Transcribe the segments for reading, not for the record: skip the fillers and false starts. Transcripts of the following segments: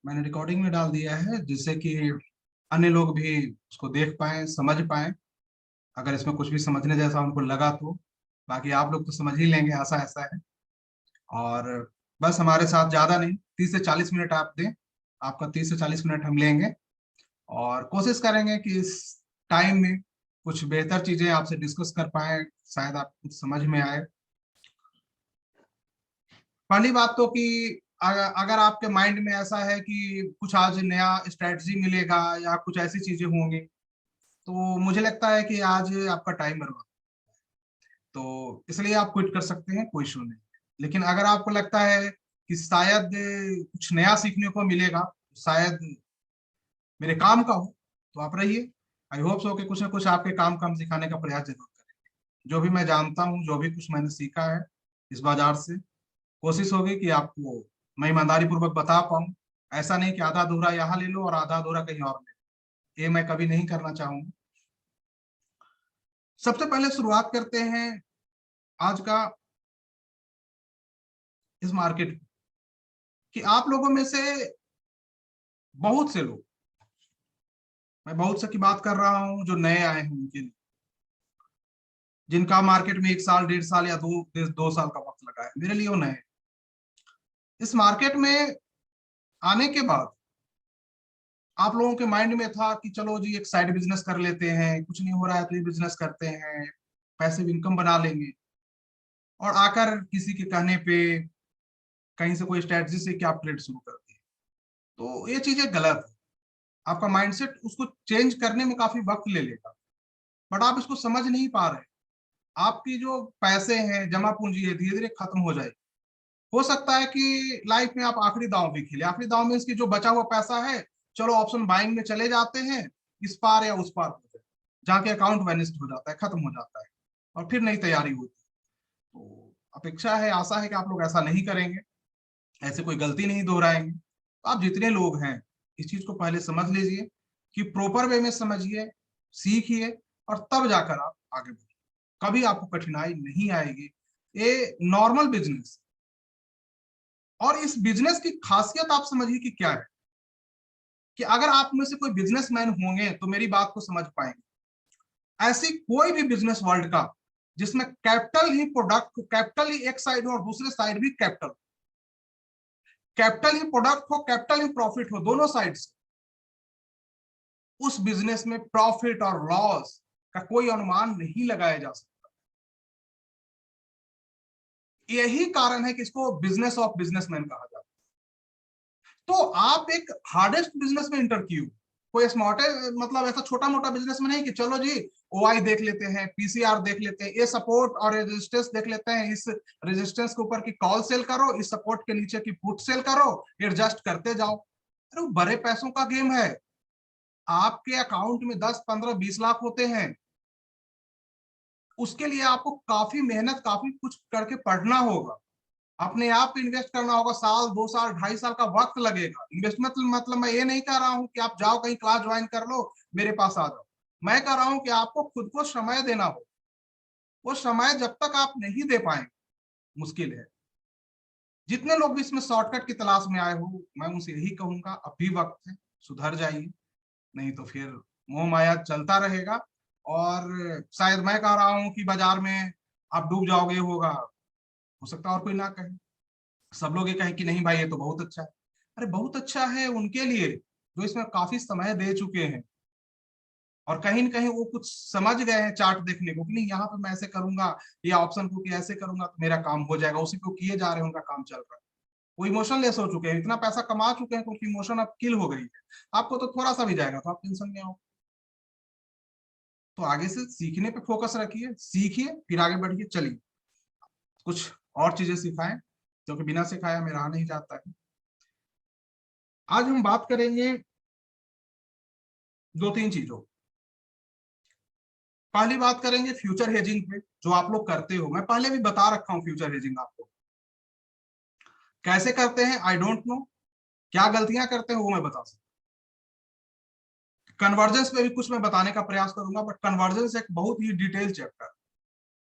मैंने रिकॉर्डिंग में डाल दिया है जिससे कि अन्य लोग भी उसको देख पाएं, समझ पाएं। अगर इसमें कुछ भी समझने जैसा उनको लगा तो बाकी आप लोग तो समझ ही लेंगे, ऐसा ऐसा है। और बस हमारे साथ ज्यादा नहीं, 30 से 40 मिनट आप दें। आपका 30 से 40 मिनट हम लेंगे और कोशिश करेंगे कि इस टाइम में कुछ बेहतर चीजें आपसे डिस्कस कर पाए, शायद आपको कुछ समझ में आए। पहली बात तो कि अगर आपके माइंड में ऐसा है कि कुछ आज नया स्ट्रेटजी मिलेगा या कुछ ऐसी चीजें होंगी, तो मुझे लगता है कि आज आपका टाइम बर्बाद, तो इसलिए आप क्विट कर सकते हैं, कोई इशू नहीं। लेकिन अगर आपको लगता है कि शायद कुछ नया सीखने को मिलेगा, शायद मेरे काम का हो, तो आप रहिए। आई होप सो कि कुछ ना कुछ आपके काम का हम सिखाने का प्रयास जरूर करेंगे। जो भी मैं जानता हूँ, जो भी कुछ मैंने सीखा है इस बाजार से, कोशिश होगी कि आपको मैं ईमानदारी पूर्वक बता पाऊँ। ऐसा नहीं कि आधा अधूरा यहाँ ले लो और आधा अधूरा कहीं और ले लो, ये मैं कभी नहीं करना चाहूंगा। सबसे पहले शुरुआत करते हैं आज का इस मार्केट कि आप लोगों में से बहुत से लोग, मैं बहुत से की बात कर रहा हूं जो नए आए हैं उनके लिए, जिनका मार्केट में 1 साल 1.5 साल या 2 साल का वक्त लगा है, मेरे लिए वो नए हैं। इस मार्केट में आने के बाद आप लोगों के माइंड में था कि चलो जी एक साइड बिजनेस कर लेते हैं, कुछ नहीं हो रहा है तो ये बिजनेस करते हैं, पैसिव इनकम बना लेंगे। और आकर किसी के कहने पे कहीं से कोई स्ट्रेटजी से क्या आप ट्रेड शुरू कर दिए, तो ये चीजें गलत है। आपका माइंडसेट उसको चेंज करने में काफी वक्त ले लेगा, बट आप इसको समझ नहीं पा रहे। आपकी जो पैसे हैं, जमा पूंजी है, धीरे धीरे खत्म हो जाएगी। हो सकता है कि लाइफ में आप आखिरी दांव भी खेले। आखिरी दांव में इसकी जो बचा हुआ पैसा है, चलो ऑप्शन बाइंग में चले जाते हैं, इस पार या उस पार हो जाए, जहाँ के अकाउंट वैनिस्ड हो जाता है, खत्म हो जाता है, और फिर नई तैयारी होती है। तो अपेक्षा है, आशा है कि आप लोग ऐसा नहीं करेंगे, ऐसे कोई गलती नहीं दोहराएंगे। तो आप जितने लोग हैं, इस चीज को पहले समझ लीजिए कि प्रॉपर वे में समझिए, सीखिए, और तब जाकर आप आगे बढ़िए। कभी आपको कठिनाई नहीं आएगी। ये नॉर्मल बिजनेस, और इस बिजनेस की खासियत आप समझिए कि क्या है, कि अगर आप में से कोई बिजनेसमैन होंगे तो मेरी बात को समझ पाएंगे। ऐसी कोई भी बिजनेस वर्ल्ड का जिसमें कैपिटल ही प्रोडक्ट, कैपिटल ही एक साइड हो और दूसरे साइड भी कैपिटल, कैपिटल ही प्रोडक्ट हो, कैपिटल ही प्रॉफिट हो, दोनों साइड से, उस बिजनेस में प्रॉफिट और लॉस का कोई अनुमान नहीं लगाया जा सकता। यही कारण है कि इसको बिजनेस ऑफ बिजनेसमैन कहा जाता है। तो आप एक हार्डेस्ट बिजनेस में इंटर किए, कोई स्मार्ट, मतलब ऐसा छोटा मोटा बिजनेस में नहीं कि चलो जी ओआई देख लेते हैं, पीसीआर देख लेते हैं, ये सपोर्ट और रेजिस्टेंस देख लेते हैं, इस रेजिस्टेंस के ऊपर की कॉल सेल करो, इस सपोर्ट के नीचे की पुट सेल करो, एडजस्ट करते जाओ। अरे वो बड़े पैसों का गेम है। आपके अकाउंट में 10 15 20 लाख होते हैं, उसके लिए आपको काफी मेहनत, काफी कुछ करके पढ़ना होगा, अपने आप इन्वेस्ट करना होगा। साल 2 साल 2.5 साल का वक्त लगेगा। इन्वेस्टमेंट मतलब मैं ये नहीं कह रहा हूं कि आप जाओ कहीं क्लास ज्वाइन कर लो, मेरे पास आ जाओ। मैं कह रहा हूं कि आपको खुद को समय देना हो। वो समय जब तक आप नहीं दे पाएंगे, मुश्किल है। जितने लोग भी इसमें शॉर्टकट की तलाश में आए हो, मैं उनसे यही कहूंगा, अब भी वक्त है, सुधर जाइए, नहीं तो फिर मोह माया चलता रहेगा। और शायद मैं कह रहा हूं कि बाजार में आप डूब जाओगे, होगा, हो सकता है और कोई ना कहे। सब लोग ये कहें कि नहीं भाई ये तो बहुत अच्छा है। अरे बहुत अच्छा है उनके लिए जो इसमें काफी समय दे चुके हैं, और कहीं ना कहीं वो कुछ समझ गए हैं चार्ट देखने को, कि नहीं यहाँ पे मैं ऐसे करूंगा, ये ऑप्शन को कि ऐसे करूंगा तो मेरा काम हो जाएगा, उसी को किए जा रहे हैं, उनका काम चल रहा है। वो इमोशनलेस हो चुके हैं, इतना पैसा कमा चुके हैं क्योंकि इमोशन अब किल हो गई है। आपको तो थोड़ा सा भी जाएगा तो आप टेंशन में आओ। तो आगे से सीखने पे फोकस रखिए, सीखिए, फिर आगे बढ़िए, चलिए कुछ और चीजें सिखाएं, क्योंकि बिना सिखाया मैं रहा नहीं जाता है। आज हम बात करेंगे 2 3 चीजों। पहली बात करेंगे फ्यूचर हेजिंग पे, जो आप लोग करते हो, मैं पहले भी बता रखा हूं फ्यूचर हेजिंग आपको कैसे करते हैं, आई डोंट नो। क्या गलतियां करते हैं वो मैं बता सकता हूं। कन्वर्जेंस पे भी कुछ मैं बताने का प्रयास करूंगा, बट कन्वर्जेंस एक बहुत ही डिटेल चैप्टर,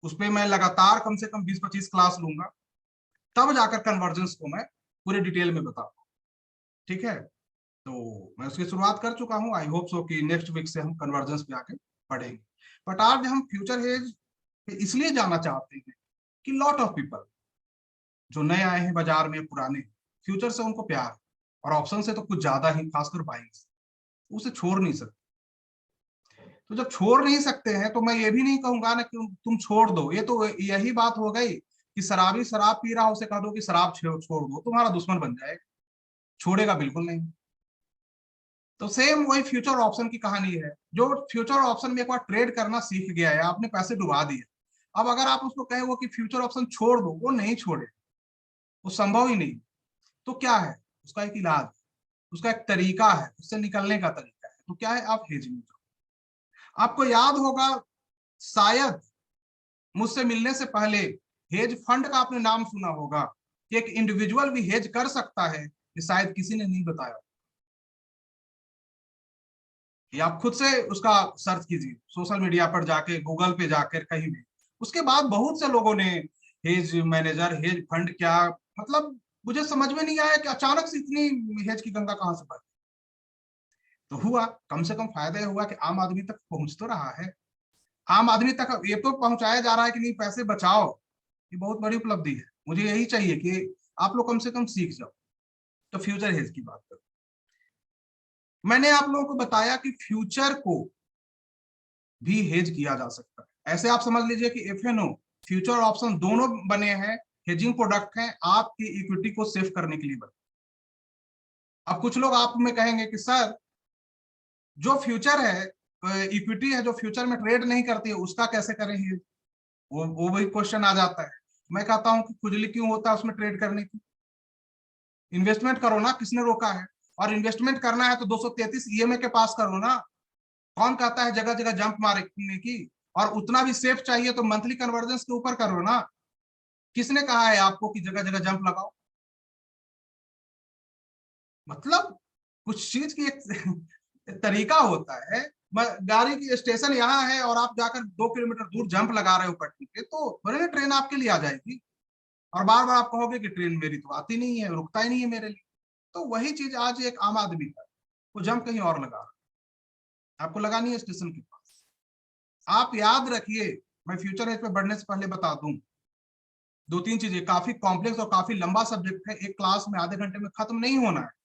उस पर मैं लगातार कम से कम 20 25 क्लास लूंगा, तब जाकर कन्वर्जेंस को मैं पूरे डिटेल में बताऊंगा। ठीक है। तो मैं उसकी शुरुआत कर चुका हूँ। आई होप सो कि नेक्स्ट वीक से हम कन्वर्जेंस पे आके पढ़ेंगे। बट आज हम फ्यूचर हेज इसलिए जाना चाहते हैं कि लॉट ऑफ पीपल जो नए आए हैं बाजार में, पुराने, फ्यूचर से उनको प्यार और ऑप्शन से तो कुछ ज्यादा ही, खासकर बाइंग से, उसे छोड़ नहीं सकते। तो जब छोड़ नहीं सकते हैं तो मैं ये भी नहीं कहूंगा ना कि तुम छोड़ दो। ये तो यही बात हो गई कि शराबी शराब पी रहा, उसे कह दो कि शराब छोड़ दो, तुम्हारा दुश्मन बन जाएगा, छोड़ेगा बिल्कुल नहीं। तो सेम वही फ्यूचर ऑप्शन की कहानी है। जो फ्यूचर ऑप्शन में एक बार ट्रेड करना सीख गया है, आपने पैसे डुबा दिए, अब अगर आप उसको कहे वो कि फ्यूचर ऑप्शन छोड़ दो, वो नहीं छोड़े, वो संभव ही नहीं। तो क्या है उसका एक इलाज, उसका एक तरीका है, उससे निकलने का तरीका है। तो क्या है, आप हेजिंग में जाओ। आपको याद होगा शायद मुझसे मिलने से पहले हेज फंड का आपने नाम सुना होगा कि एक इंडिविजुअल भी हेज कर सकता है, ये शायद किसी ने नहीं बताया। ये आप खुद से उसका सर्च कीजिए, सोशल मीडिया पर जाके, गूगल पे जाकर, कहीं भी। उसके बाद बहुत से लोगों ने हेज मैनेजर, हेज फंड क्या, मतलब मुझे समझ में नहीं आया कि अचानक से इतनी हेज की गंगा कहां से बढ़। तो हुआ, कम से कम फायदा हुआ कि आम आदमी तक पहुंच तो रहा है। आम आदमी तक ये तो पहुंचाया जा रहा है कि नहीं, पैसे बचाओ, ये बहुत बड़ी उपलब्धि है। मुझे यही चाहिए कि आप लोग कम से कम सीख जाओ। तो फ्यूचर हेज की बात करो, मैंने आप लोगों को बताया कि फ्यूचर को भी हेज किया जा सकता है। ऐसे आप समझ लीजिए कि एफएनओ, फ्यूचर ऑप्शन दोनों बने हैं, हेजिंग प्रोडक्ट हैं, आपकी इक्विटी को सेव करने के लिए बने। अब कुछ लोग आप में कहेंगे कि सर जो फ्यूचर है, इक्विटी है जो फ्यूचर में ट्रेड नहीं करती है, उसका कैसे करें हेज? वो वही क्वेश्चन आ जाता है। मैं कहता हूं कि खुजली क्यों होता है उसमें ट्रेड करने की? इन्वेस्टमेंट करो ना, किसने रोका है? और इन्वेस्टमेंट करना है तो 233 ईएमए के पास करो ना। कौन कहता है जगह जगह जंप मारने की? और उतना भी सेफ चाहिए तो मंथली कन्वर्जेंस के ऊपर करो ना। किसने कहा है आपको कि जगह जगह जंप लगाओ? मतलब कुछ चीज की एक तरीका होता है। गाड़ी की स्टेशन यहाँ है और आप जाकर 2 किलोमीटर दूर जंप लगा रहे हो पटरी पे, तो बोले ट्रेन आपके लिए आ जाएगी। और बार बार आप कहोगे कि ट्रेन मेरी तो आती नहीं है, रुकता ही नहीं है मेरे लिए। तो वही चीज आज एक आम आदमी का, वो जंप कहीं और लगा रहा है, आपको लगानी है स्टेशन के पास। आप याद रखिए, मैं फ्यूचर एज पे बढ़ने से पहले बता दूं, दो तीन चीजें, काफी कॉम्प्लेक्स और काफी लंबा सब्जेक्ट है, एक क्लास में आधे घंटे में खत्म नहीं होना है।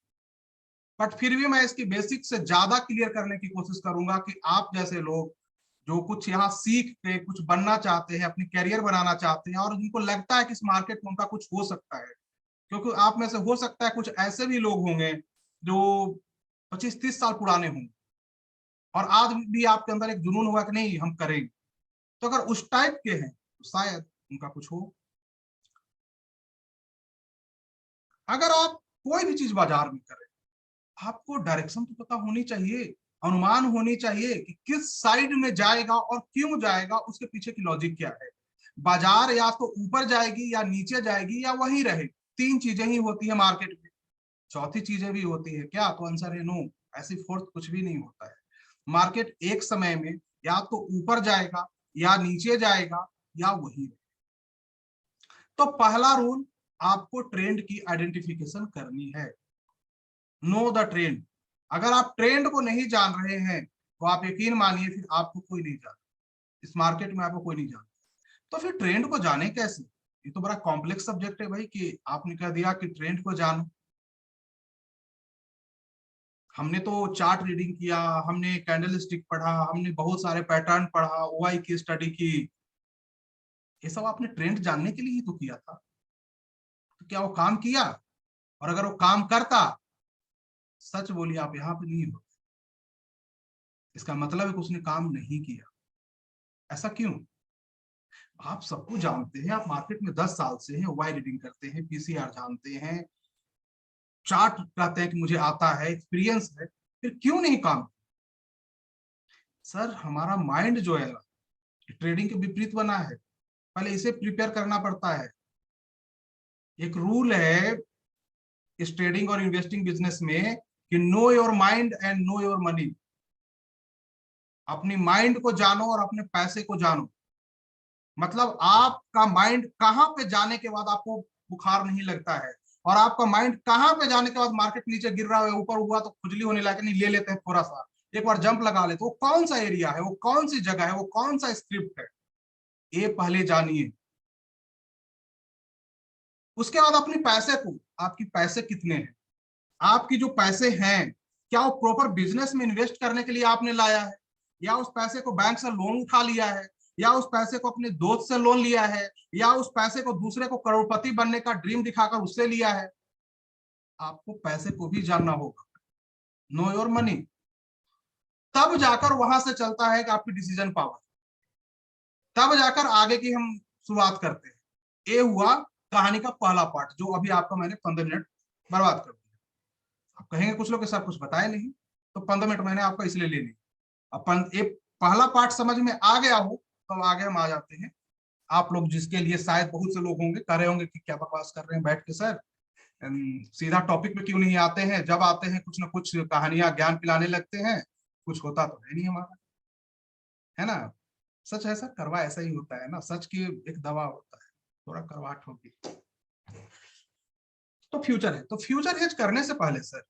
बट फिर भी मैं इसकी बेसिक से ज्यादा क्लियर करने की कोशिश करूंगा कि आप जैसे लोग जो कुछ यहाँ सीख के कुछ बनना चाहते हैं, अपनी कैरियर बनाना चाहते हैं, और जिनको लगता है कि इस मार्केट में उनका कुछ हो सकता है, क्योंकि आप में से हो सकता है कुछ ऐसे भी लोग होंगे जो 25-30 साल पुराने होंगे और आज भी आपके अंदर एक जुनून होगा कि नहीं हम करेंगे। तो अगर उस टाइप के हैं तो शायद उनका कुछ हो। अगर आप कोई भी चीज बाजार में करें, आपको डायरेक्शन तो पता होनी चाहिए, अनुमान होनी चाहिए कि किस साइड में जाएगा और क्यों जाएगा, उसके पीछे की लॉजिक क्या है। बाजार या तो ऊपर जाएगी या नीचे जाएगी या वहीं रहे, तीन चीजें ही होती है मार्केट में। चौथी चीजें भी होती है क्या? तो आंसर है नो, ऐसी फोर्थ कुछ भी नहीं होता है। मार्केट एक समय में या तो ऊपर जाएगा या नीचे जाएगा या वही रहे। तो पहला रूल, आपको ट्रेंड की आइडेंटिफिकेशन करनी है। Know the trend. अगर आप ट्रेंड को नहीं जान रहे हैं तो आप यकीन मानिए फिर आपको कोई नहीं जानता, इस मार्केट में आपको कोई नहीं जानता। तो फिर ट्रेंड को जाने कैसे? ये तो बड़ा कॉम्प्लेक्स सब्जेक्ट है भाई, कि आपने कह दिया कि ट्रेंड को जानो। हमने तो चार्ट रीडिंग किया, हमने कैंडल स्टिक पढ़ा, हमने बहुत सारे पैटर्न पढ़ा, ओआई की स्टडी की। ये सब आपने ट्रेंड जानने के लिए ही तो किया था। तो क्या वो काम किया? और अगर वो काम करता, सच बोलिए आप यहाँ पे नहीं हो, इसका मतलब है कि उसने काम नहीं किया। ऐसा क्यों? आप सबको जानते हैं, आप मार्केट में 10 साल से हैं, वाई रीडिंग करते हैं, पीसीआर जानते हैं, चार्ट कहते हैं कि मुझे आता है, एक्सपीरियंस है, फिर क्यों नहीं काम? सर हमारा माइंड जो है ट्रेडिंग के विपरीत बना है, पहले इसे प्रिपेयर करना पड़ता है। एक रूल है इस ट्रेडिंग और इन्वेस्टिंग बिजनेस में कि know your mind and know your money. अपनी माइंड को जानो और अपने पैसे को जानो। मतलब आपका माइंड कहां पे जाने के बाद आपको बुखार नहीं लगता है, और आपका माइंड कहाँ पे जाने के बाद मार्केट नीचे गिर रहा है, ऊपर हुआ तो खुजली होने लगे, नहीं ले लेते हैं थोड़ा सा, एक बार जंप लगा लेते, वो कौन सा एरिया है, वो कौन सी जगह है, वो कौन सा स्क्रिप्ट है, ये पहले जानिए। उसके बाद अपने पैसे को, आपकी पैसे कितने हैं, आपकी जो पैसे हैं क्या वो प्रॉपर बिजनेस में इन्वेस्ट करने के लिए आपने लाया है, या उस पैसे को बैंक से लोन उठा लिया है, या उस पैसे को अपने दोस्त से लोन लिया है, या उस पैसे को दूसरे को करोड़पति बनने का ड्रीम दिखाकर उससे लिया है। आपको पैसे को भी जानना होगा, नो योर मनी, तब जाकर वहां से चलता है कि आपकी डिसीजन पावर, तब जाकर आगे की हम शुरुआत करते हैं। ये हुआ कहानी का पहला पार्ट, जो अभी आपका मैंने 15 मिनट बर्बाद कर दिया। आप कहेंगे कुछ लोग के सर कुछ बताए नहीं, तो 15 मिनट मैंने आपका इसलिए ले ली। अपन ये पहला पार्ट समझ में आ गया हो तो आगे हम आ जाते हैं। आप लोग जिसके लिए शायद बहुत से लोग होंगे कर रहे होंगे कि क्या बकवास कर रहे हैं बैठ के सर, सीधा टॉपिक पे क्यों नहीं आते हैं, जब आते हैं कुछ ना कुछ कहानियां ज्ञान पिलाने लगते हैं, कुछ होता तो है नहीं हमारा, है ना। सच है सर, करवा ऐसा ही होता है ना, सच की एक दवा होता है, थोड़ा करवाट होगी। तो फ्यूचर है, तो फ्यूचर हेज करने से पहले सर,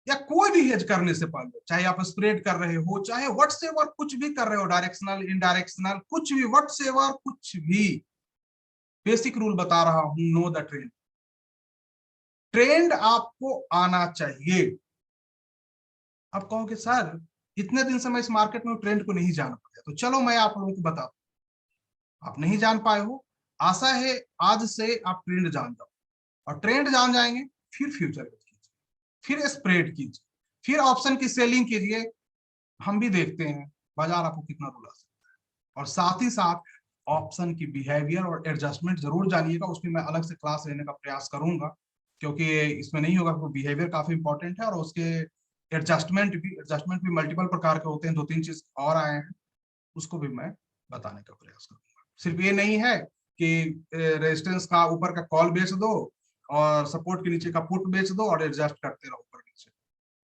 या कोई भी हेज करने से पहले, चाहे आप स्प्रेड कर रहे हो, चाहे व्हाट्सएवर कुछ भी कर रहे हो, डायरेक्शनल इनडायरेक्शनल कुछ भी, व्हाट्सएवर कुछ भी, बेसिक रूल बता रहा हूं, नो द ट्रेंड। ट्रेंड आपको आना चाहिए। आप कहोगे सर इतने दिन से मैं इस मार्केट में ट्रेंड को नहीं जान पाया, तो चलो मैं आप लोगों को बता दूं। आप नहीं जान पाए हो, आशा है आज से आप ट्रेंड जान जाओ, और ट्रेंड जान जाएंगे फिर फ्यूचर कीजिए, फिर स्प्रेड कीजिए, फिर ऑप्शन की सेलिंग कीजिए। हम भी देखते हैं बाजार आपको कितना रुला सकता है, और साथ ही साथ ऑप्शन की बिहेवियर और एडजस्टमेंट जरूर जानिएगा, उसमें मैं अलग से क्लास लेने का प्रयास करूंगा, क्योंकि इसमें नहीं होगा, क्योंकि बिहेवियर काफी इंपॉर्टेंट है, और उसके एडजस्टमेंट भी मल्टीपल प्रकार के होते हैं, 2-3 चीज और आए हैं, उसको भी मैं बताने का प्रयास करूंगा। सिर्फ ये नहीं है कि रेजिस्टेंस का ऊपर का कॉल बेच दो और सपोर्ट के नीचे का पुट बेच दो और एडजस्ट करते रहो ऊपर नीचे,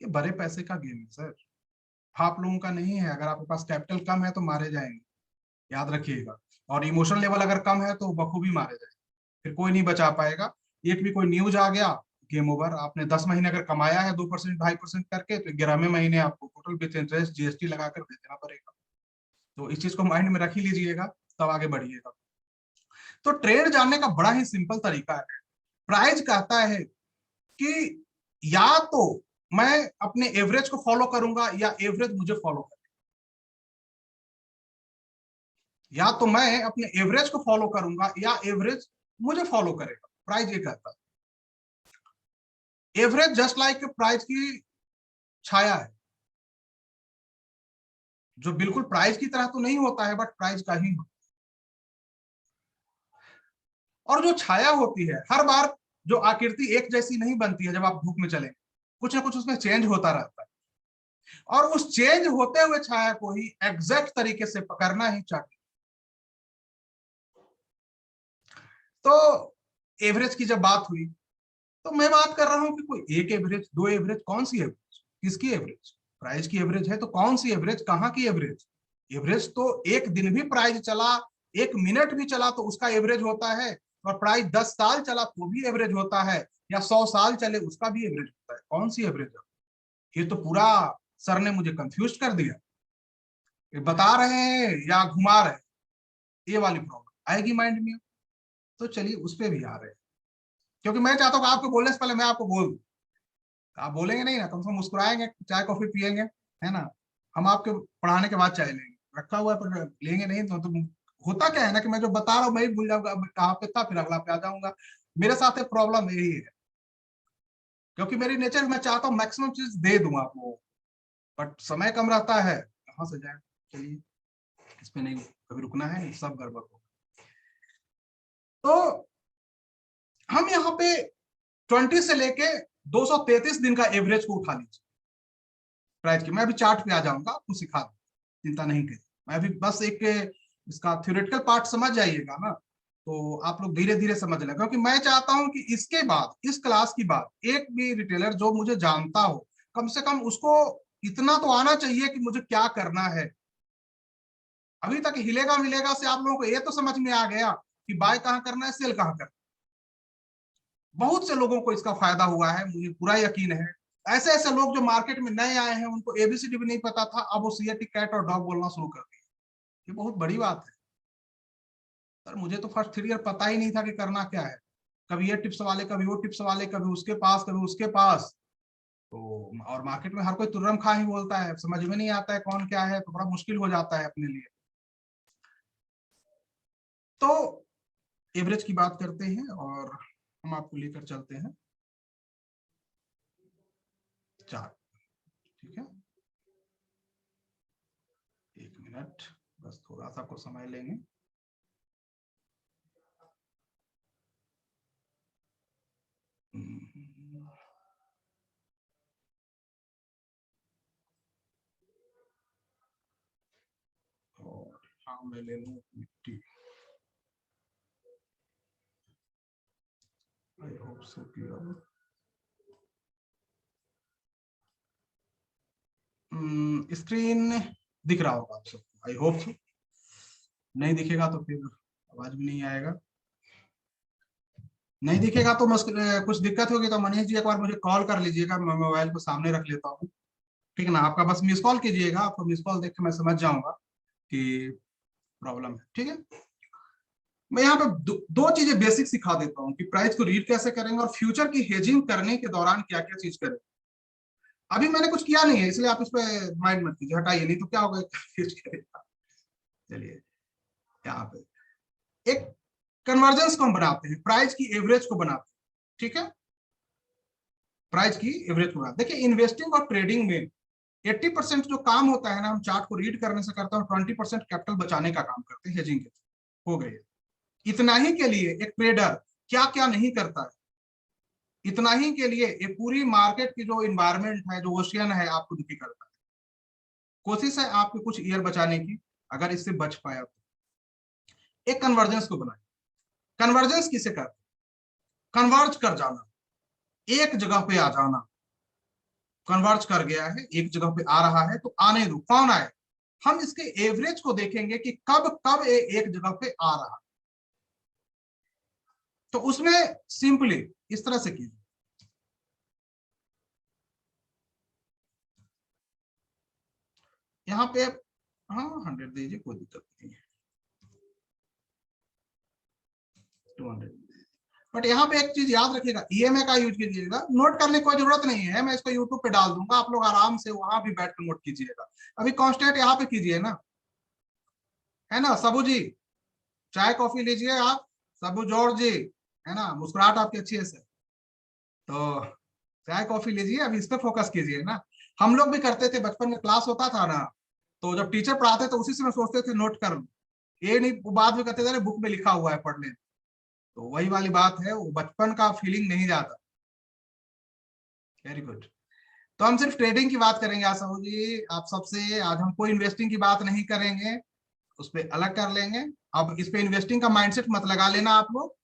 ये बड़े पैसे का गेम है सर, आप लोगों का नहीं है। अगर आपके पास कैपिटल कम है तो मारे जाएंगे, याद रखिएगा, और इमोशनल लेवल अगर कम है तो बखूबी मारे जाएंगे, फिर कोई नहीं बचा पाएगा। एक भी कोई न्यूज आ गया, गेम ओवर। आपने 10 महीने अगर कमाया है 2% 2.5% करके, तो 11वें महीने आपको टोटल विथ इंटरेस्ट जीएसटी लगाकर दे देना पड़ेगा। तो इस चीज को माइंड में रख ही लीजिएगा, तब आगे बढ़िएगा। तो ट्रेड जानने का बड़ा ही सिंपल तरीका है। प्राइस कहता है कि या तो मैं अपने एवरेज को फॉलो करूंगा या एवरेज मुझे फॉलो करेगा, या तो मैं अपने एवरेज को फॉलो करूंगा या एवरेज मुझे फॉलो करेगा, प्राइस ये कहता है। एवरेज जस्ट लाइक प्राइस की छाया है, जो बिल्कुल प्राइस की तरह तो नहीं होता है, बट प्राइस का ही होता है। और जो छाया होती है, हर बार जो आकृति एक जैसी नहीं बनती है, जब आप धूप में चलेंगे कुछ ना कुछ उसमें चेंज होता रहता है, और उस चेंज होते हुए छाया को ही एग्जैक्ट तरीके से पकड़ना ही चाहिए। तो एवरेज की जब बात हुई, तो मैं बात कर रहा हूं कि कोई एक एवरेज, दो एवरेज, कौन सी एवरेज, किसकी एवरेज, प्राइस की एवरेज है तो कौन सी एवरेज, कहां की एवरेज। एवरेज तो एक दिन भी प्राइस चला, 1 मिनट भी चला तो उसका एवरेज होता है, और प्राइस 10 साल चला तो भी एवरेज होता है, या 100 साल चले उसका भी एवरेज होता है। कौन सी एवरेज है, ये तो पूरा सर ने मुझे कंफ्यूज कर दिया। ये बता रहे हैं या घुमा रहे हैं, ये वाली प्रॉब्लम आएगी माइंड में। तो चलिए उस पर भी आ रहे हैं, क्योंकि मैं चाहता हूँ आपको बोलने से पहले मैं आपको बोल दूं। आप बोलेंगे नहीं ना, कम से कम मुस्कुराएंगे, चाय कॉफी पियेंगे, है ना। हम आपके पढ़ाने के बाद चाय लेंगे, रखा हुआ है पर लेंगे नहीं, तो होता क्या है ना कि मैं जो बता रहा हूँ मैं ही भूल जाऊंगा, कहाँ पे था फिर अगला पे आ जाऊंगा। मेरे साथ प्रॉब्लम यही है, क्योंकि मेरी नेचर मैं चाहता हूँ मैक्सिमम चीज दे दूं आपको, बट समय कम रहता है, कहाँ से जाए। चलिए इस पे नहीं कभी रुकना है, सब गड़बड़ हो। तो हम यहाँ पे 20 से लेके 233 दिन का एवरेज को उठा लीजिए प्राइस की। मैं अभी चार्ट पे आ जाऊंगा, आपको सिखा दूं, चिंता नहीं करिए। मैं अभी बस एक इसका थ्योरेटिकल पार्ट समझ जाइएगा ना, तो आप लोग धीरे धीरे समझ लें, क्योंकि मैं चाहता हूं कि इसके बाद, इस क्लास की बाद, एक भी रिटेलर जो मुझे जानता हो, कम से कम उसको इतना तो आना चाहिए कि मुझे क्या करना है। अभी तक हिलेगा मिलेगा से आप लोगों को ये तो समझ में आ गया कि बाय कहाँ करना है, सेल कहाँ करना बहुत से लोगों को इसका फायदा हुआ है, मुझे पूरा यकीन है। ऐसे ऐसे लोग जो मार्केट में नए आए हैं, उनको एबीसीडी भी नहीं पता था, अब वो सीएटी कैट और डॉग बोलना शुरू कर दिया। ये बहुत बड़ी बात है सर। मुझे तो फर्स्ट 3 ईयर पता ही नहीं था कि करना क्या है। कभी ये टिप्स वाले, कभी वो टिप्स वाले, कभी उसके पास, कभी उसके पास। तो और मार्केट में हर कोई तुर्रम खा ही बोलता है, समझ में नहीं आता है कौन क्या है, तो बड़ा मुश्किल हो जाता है अपने लिए। तो एवरेज की बात करते हैं और हम आपको लेकर चलते हैं चार्ट। ठीक है, 1 मिनट, बस थोड़ा सा आपको समय लेंगे। और हाँ, मैं ले लूँ मिट्टी। आई होप सो कि अब स्क्रीन दिख रहा होगा आप सबको, आई होप सो। नहीं दिखेगा तो फिर आवाज भी नहीं आएगा। नहीं दिखेगा तो कुछ दिक्कत होगी तो मनीष जी एक बार मुझे कॉल कर लीजिएगा, मैं मोबाइल को सामने रख लेता हूँ। ठीक है ना, आपका बस मिस कॉल कीजिएगा, आपको मिस कॉल देख के मैं समझ जाऊंगा कि प्रॉब्लम है। ठीक है, मैं यहाँ पे दो चीजें बेसिक सिखा देता हूँ कि प्राइस को रीड कैसे करेंगे और फ्यूचर की हेजिंग करने के दौरान क्या क्या चीज करें। अभी मैंने कुछ किया नहीं है, इसलिए आप इस पर माइंड मत कीजिए, हटाइए, नहीं तो क्या होगा कंफ्यूज करेगा। चलिए, यहाँ पे एक कन्वर्जेंस को हम बनाते हैं, प्राइस की एवरेज को बनाते हैं। ठीक है, प्राइस की एवरेज को बनाते हैं। देखिए, इन्वेस्टिंग और ट्रेडिंग में 80% जो काम होता है ना, हम चार्ट को रीड करने से करते हैं, 20% कैपिटल बचाने का काम करते हैं हेजिंग के। हो गई, इतना ही के लिए एक ट्रेडर क्या क्या नहीं करता है, इतना ही के लिए ये पूरी मार्केट की जो इन्वायरमेंट है, जो ओशियन है, आपको दुखी करता है। कोशिश है आपके कुछ ईयर बचाने की, अगर इससे बच पाया तो एक कन्वर्जेंस को बनाए। कन्वर्जेंस किसे कर, कन्वर्ज कर जाना, एक जगह पे आ जाना। कन्वर्ज कर गया है, एक जगह पे आ रहा है, तो आने दो, कौन आए। हम इसके एवरेज को देखेंगे कि कब कब एक जगह पे आ रहा। तो उसमें सिंपली इस तरह से कीजिए, यहाँ पे हाँ 100 दीजिए, कोई दिक्कत नहीं है, 200। बट यहाँ पे एक चीज याद रखिएगा, ईएमआई का यूज कीजिएगा, नोट करने की कोई जरूरत नहीं है, मैं इसको यूट्यूब पे डाल दूंगा, आप लोग आराम से वहां भी बैठ कर नोट कीजिएगा। अभी कांस्टेंट यहाँ पे कीजिए ना, है ना सबू जी, चाय कॉफी लीजिए आप, सबू जॉर्ज जी, है ना, मुस्कुराहट आपकी अच्छी है सर। तो चाय कॉफी लीजिए, अभी इस पे फोकस कीजिए ना। हम लोग भी करते थे बचपन में, क्लास होता था ना, तो जब टीचर पढ़ाते तो उसी से मैं सोचते थे नोट कर लूं। ये नहीं, वो बाद में कहते थे बुक में लिखा हुआ है पढ़ ले। तो वही वाली बात है, वो बचपन का फीलिंग नहीं जाता। Very good. तो हम सिर्फ ट्रेडिंग की बात करेंगे आज साहू जी, आप सबसे आज हम कोई इन्वेस्टिंग की बात नहीं करेंगे, उस पर अलग कर लेंगे। अब इस पे इन्वेस्टिंग का माइंडसेट मत लगा लेना आप लोग,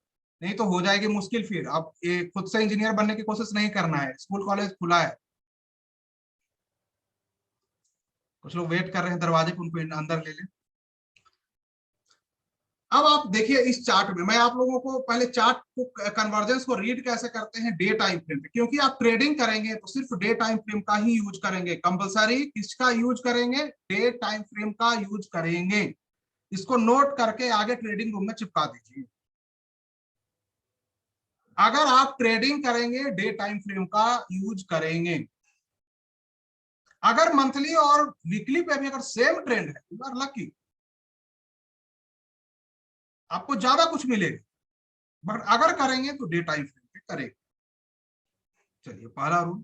नहीं तो हो जाएगी मुश्किल। फिर अब ये खुद से इंजीनियर बनने की कोशिश नहीं करना है, स्कूल कॉलेज खुला है, कुछ लोग वेट कर रहे हैं दरवाजे पे, उनको अंदर ले लें। अब आप देखिए इस चार्ट में, मैं आप लोगों को पहले चार्ट को, कन्वर्जेंस को रीड कैसे करते हैं डे टाइम फ्रेम पे, क्योंकि आप ट्रेडिंग करेंगे तो सिर्फ डे टाइम फ्रेम का ही यूज करेंगे, कंपलसरी किसका यूज करेंगे, डे टाइम फ्रेम का यूज करेंगे। इसको नोट करके आगे ट्रेडिंग रूम में चिपका दीजिए। अगर आप ट्रेडिंग करेंगे डे टाइम फ्रेम का यूज करेंगे, अगर मंथली और वीकली पे भी अगर सेम ट्रेंड है, यू आर लकी, आपको ज्यादा कुछ मिलेगा। बट अगर करेंगे तो डे टाइम फ्रेम पे करेंगे। चलिए, पहला रूल।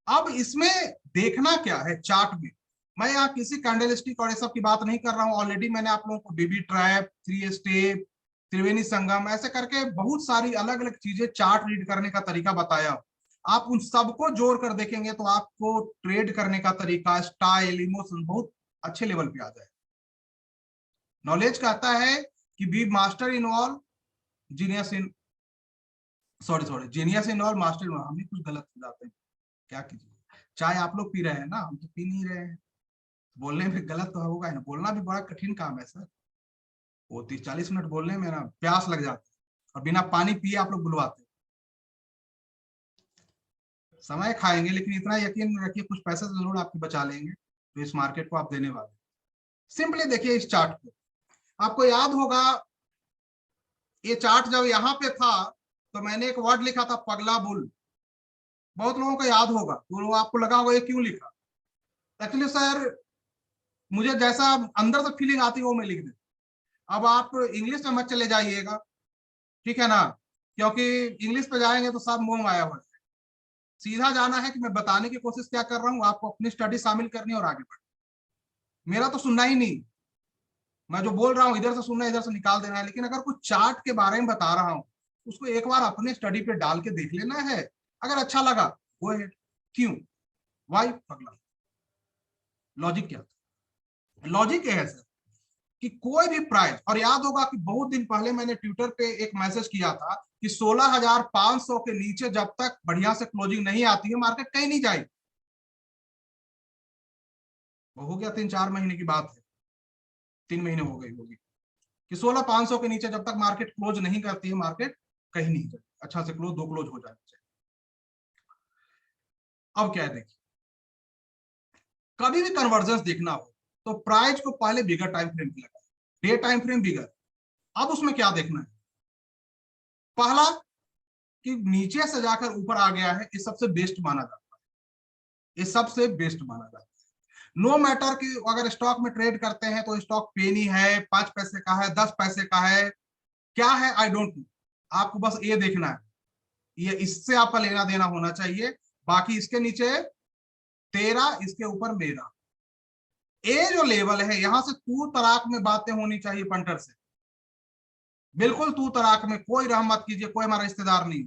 अब इसमें देखना क्या है चार्ट में, मैं यहाँ किसी कैंडलस्टिक और ये सब की बात नहीं कर रहा हूँ, ऑलरेडी मैंने आप लोगों को बीबी ट्रैप, 3 स्टेप, त्रिवेणी संगम, ऐसे करके बहुत सारी अलग अलग चीजें चार्ट रीड करने का तरीका बताया। आप उन सबको जोड़ कर देखेंगे तो आपको ट्रेड करने का तरीका, स्टाइल, इमोशन बहुत अच्छे लेवल पे आ जाए। नॉलेज कहता है कि be master in all, genius in, sorry sorry, genius in all, master in all. हम ही कुछ गलत हो जाते हैं, क्या कीजिए। चाय आप लोग पी रहे हैं ना, हम तो पी नहीं रहे हैं, बोलने में गलत तो होगा ही ना, बोलना भी बड़ा कठिन काम है सर। वो 30-40 मिनट बोलने में ना प्यास लग जाती है, और बिना पानी पिए आप लोग बुलवाते हैं। समय खाएंगे, लेकिन इतना यकीन रखिए कुछ पैसे तो जरूर आपके बचा लेंगे तो इस मार्केट को आप देने वाले। सिंपली देखिए इस चार्ट को, आपको याद होगा ये चार्ट जब यहाँ पे था तो मैंने एक वर्ड लिखा था पगला बुल, बहुत लोगों को याद होगा, तो आपको लगा होगा ये क्यों लिखा। एक्चुअली सर मुझे जैसा अंदर से फीलिंग आती है वो मैं लिख देता। अब आप इंग्लिश में मत चले जाइएगा, ठीक है ना, क्योंकि इंग्लिश पे जाएंगे तो सब मोह माया हो जाए। सीधा जाना है कि मैं बताने की कोशिश क्या कर रहा हूँ, आपको अपनी स्टडी शामिल करनी है और आगे बढ़ना। मेरा तो सुनना ही नहीं, मैं जो बोल रहा हूँ इधर से सुनना इधर से निकाल देना है, लेकिन अगर कुछ चार्ट के बारे में बता रहा हूँ उसको एक बार अपने स्टडी पे डाल के देख लेना है, अगर अच्छा लगा वो है। क्यों, वाई पगला, लॉजिक क्या था? लॉजिक ये है सर कि कोई भी प्राइस, और याद होगा कि बहुत दिन पहले मैंने ट्विटर पे एक मैसेज किया था कि 16,500 के नीचे जब तक बढ़िया से क्लोजिंग नहीं आती है मार्केट कहीं नहीं जाएगी। वो हो गया 3-4 महीने की बात है, 3 महीने हो गई होगी कि 16,500 के नीचे जब तक मार्केट क्लोज नहीं करती है मार्केट कहीं नहीं जाएगी, अच्छा से क्लोज 2 क्लोज हो जाना चाहिए। अब क्या है देखिए, कभी भी कन्वर्जेंस देखना हो तो प्राइस को पहले बिगर टाइम फ्रेम पे लगाए, डे टाइम फ्रेम बिगर। अब उसमें क्या देखना है, पहला कि नीचे से जाकर ऊपर आ गया है, ये सबसे बेस्ट माना जाता है, ये सबसे बेस्ट माना जाता है। नो मैटर कि अगर स्टॉक में ट्रेड करते हैं तो स्टॉक पेनी है, 5 पैसे का है, 10 पैसे का है, क्या है आई डोंट नो, आपको बस ये देखना है, ये इससे आपका लेना देना होना चाहिए। बाकी इसके नीचे तेरा, इसके ऊपर मेरा, ये जो लेवल है यहां से तू तराक में बातें होनी चाहिए पंटर से, बिल्कुल तू तराक में, कोई रहम मत कीजिए, कोई हमारा रिश्तेदार नहीं।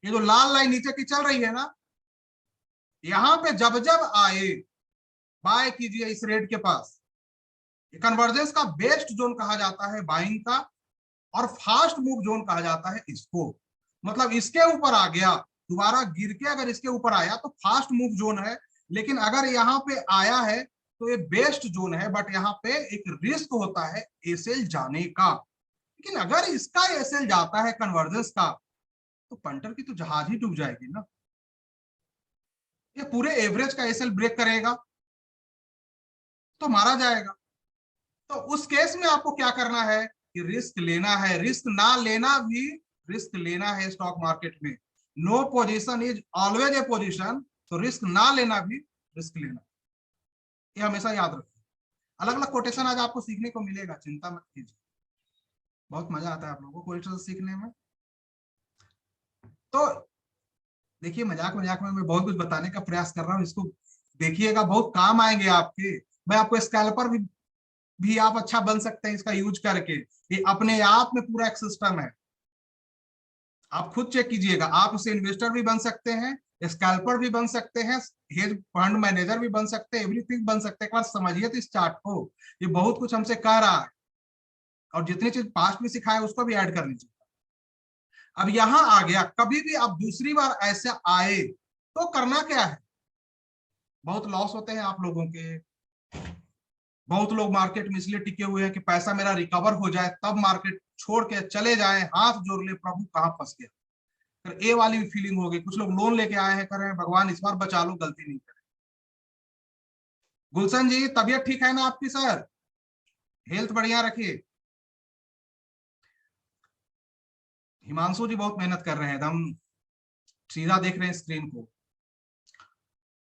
ये जो लाल लाइन नीचे की चल रही है ना, यहां पे जब जब आए बाय कीजिए इस रेट के पास। कन्वर्जेंस का बेस्ट जोन कहा जाता है बाइंग का, और फास्ट मूव जोन कहा जाता है इसको। मतलब इसके ऊपर आ गया, दोबारा गिर के अगर इसके ऊपर आया तो फास्ट मूव जोन है, लेकिन अगर यहाँ पे आया है तो ये बेस्ट जोन है। बट यहाँ पे एक रिस्क होता है एसएल जाने का, लेकिन अगर इसका एसएल जाता है कन्वर्जेंस का तो पंटर की तो जहाज ही डूब जाएगी ना। ये पूरे एवरेज का एसएल ब्रेक करेगा तो मारा जाएगा। तो उस केस में आपको क्या करना है कि रिस्क लेना है, रिस्क ना लेना भी रिस्क लेना है स्टॉक मार्केट में। No position is always a position, तो रिस्क ना लेना भी रिस्क लेना, ये हमेशा याद रखिए। अलग अलग कोटेशन आज आपको सीखने को मिलेगा, चिंता मत कीजिए, बहुत मजा आता है आप लोगों को कोटेशन सीखने में। तो देखिए मजाक मजाक में मैं बहुत कुछ बताने का प्रयास कर रहा हूँ, इसको देखिएगा, बहुत काम आएंगे आपके। मैं आपको स्कैल्पर भी आप अच्छा बन सकते हैं इसका यूज करके, ये अपने आप में पूरा एक सिस्टम है, आप खुद चेक कीजिएगा। आप उसे इन्वेस्टर भी बन सकते हैं, स्कैल्पर भी बन सकते हैं, हेज फंड मैनेजर भी बन सकते हैं, एवरीथिंग बन सकते हैं। एक बार समझिए तो इस चार्ट को, ये बहुत कुछ हमसे कह रहा है, और जितनी चीज पास्ट में सिखाया उसको भी ऐड कर लीजिए। अब यहां आ गया, कभी भी अब दूसरी बार ऐसे आए तो करना क्या है, बहुत लॉस होते हैं आप लोगों के, बहुत लोग मार्केट में इसलिए टिके हुए हैं कि पैसा मेरा रिकवर हो जाए तब मार्केट छोड़ के चले जाए, हाथ जोड़ ले प्रभु कहां फंस गया, फिर ये वाली भी फीलिंग हो गई। कुछ लोग लोन लेके आए हैं, कर रहे हैं भगवान इस बार बचा लो, गलती नहीं करें। गुलशन जी तबीयत ठीक है ना आपकी सर, हेल्थ बढ़िया रखिए। हिमांशु जी बहुत मेहनत कर रहे हैं, एकदम सीधा देख रहे हैं स्क्रीन को।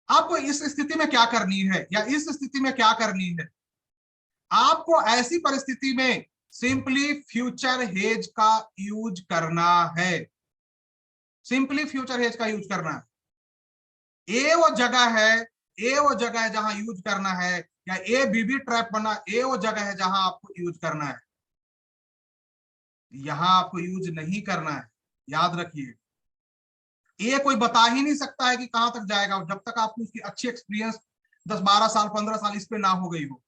आपको इस स्थिति में क्या करनी है, या इस स्थिति में क्या करनी है, आपको ऐसी परिस्थिति में सिंपली फ्यूचर हेज का यूज करना है, सिंपली फ्यूचर हेज का यूज करना है। ये वो जगह है, ये वो जगह है जहां यूज करना है, या ये बीबी ट्रैप बना, ये वो जगह है जहां आपको यूज करना है, यहां आपको यूज नहीं करना है, याद रखिए। ये कोई बता ही नहीं सकता है कि कहां तक जाएगा जब तक आपको उसकी अच्छी एक्सपीरियंस 10-12 साल 15 साल इस पे ना हो गई हो।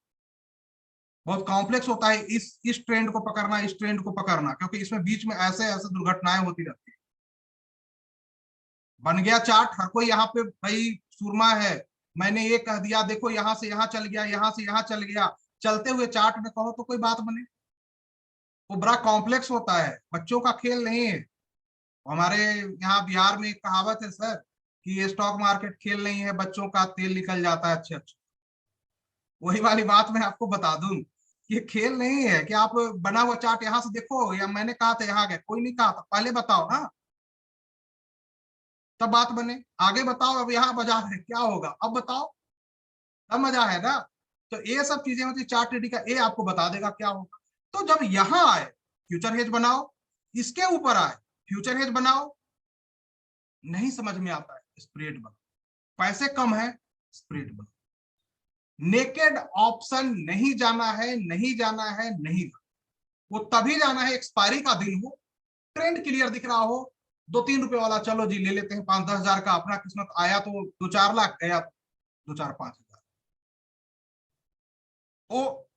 बहुत कॉम्प्लेक्स होता है इस ट्रेंड को पकड़ना, इस ट्रेंड को पकड़ना, क्योंकि इसमें बीच में ऐसे ऐसे दुर्घटनाएं होती रहती है। बन गया चार्ट, हर कोई यहाँ पे भाई सुरमा है, मैंने ये कह दिया देखो यहाँ से यहाँ चल गया, यहाँ से यहाँ चल गया, चलते हुए चार्ट में कहो तो कोई बात बने। वो बड़ा कॉम्प्लेक्स होता है, बच्चों का खेल नहीं है। हमारे यहाँ बिहार में एक कहावत है सर, कि ये स्टॉक मार्केट खेल नहीं है, बच्चों का तेल निकल जाता है। अच्छे अच्छे, वही वाली बात मैं आपको बता दूं कि ये खेल नहीं है कि आप बना हुआ चार्ट यहां से देखो या मैंने कहा था यहाँ गए, कोई नहीं कहा था, पहले बताओ ना, तब बात बने। आगे बताओ, अब यहाँ बाजार है क्या होगा, अब बताओ, तब मजा है ना। तो ये सब चीजें होती, चार्ट ट्रेडिंग का ये आपको बता देगा क्या होगा। तो जब यहां आए फ्यूचर हेज बनाओ, इसके ऊपर आए फ्यूचर हेज बनाओ, नहीं समझ में आता है स्प्रेड बनाओ, पैसे कम है स्प्रेड बनाओ। नेकेड ऑप्शन नहीं जाना है, नहीं जाना है, नहीं जाना। वो तभी जाना है एक्सपायरी का दिन हो, ट्रेंड क्लियर दिख रहा हो, 2-3 रुपए वाला चलो जी ले लेते हैं, 5-10 हजार का, अपना किस्मत आया तो 2-4 लाख, गया 2-4-5 हजार। वो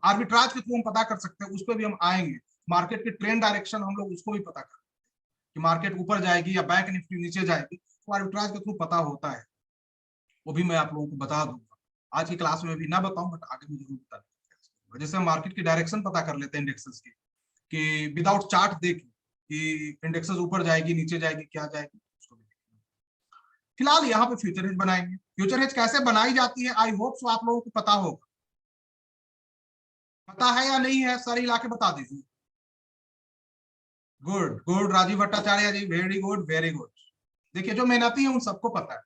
आर्बिट्राज के थ्रू हम पता कर सकते हैं, उस पर भी हम आएंगे। मार्केट की ट्रेंड डायरेक्शन हम लोग उसको भी पता कर, कि मार्केट ऊपर जाएगी या बैंक निफ्टी नीचे जाएगी, तो आर्बिट्राज के थ्रू पता होता है। वो भी मैं आप लोगों को बता दूंगा, आज की क्लास में भी ना बताऊं, बट आगे भी जरूर बता दूंगा। जैसे हम मार्केट की डायरेक्शन पता कर लेते हैं इंडेक्सेस की, कि विदाउट चार्ट देख कि इंडेक्सेस ऊपर जाएगी नीचे जाएगी क्या जाएगी, उसको भी फिलहाल यहाँ पे फ्यूचर हेज बनाएंगे। फ्यूचर हेज कैसे बनाई जाती है, आई होप सो आप लोगों को पता होगा। पता है या नहीं है, सर हिला के बता दीजिए। गुड गुड, राजीव भट्टाचार्य जी, वेरी गुड वेरी गुड। देखिए जो मेहनती है उन सबको पता है,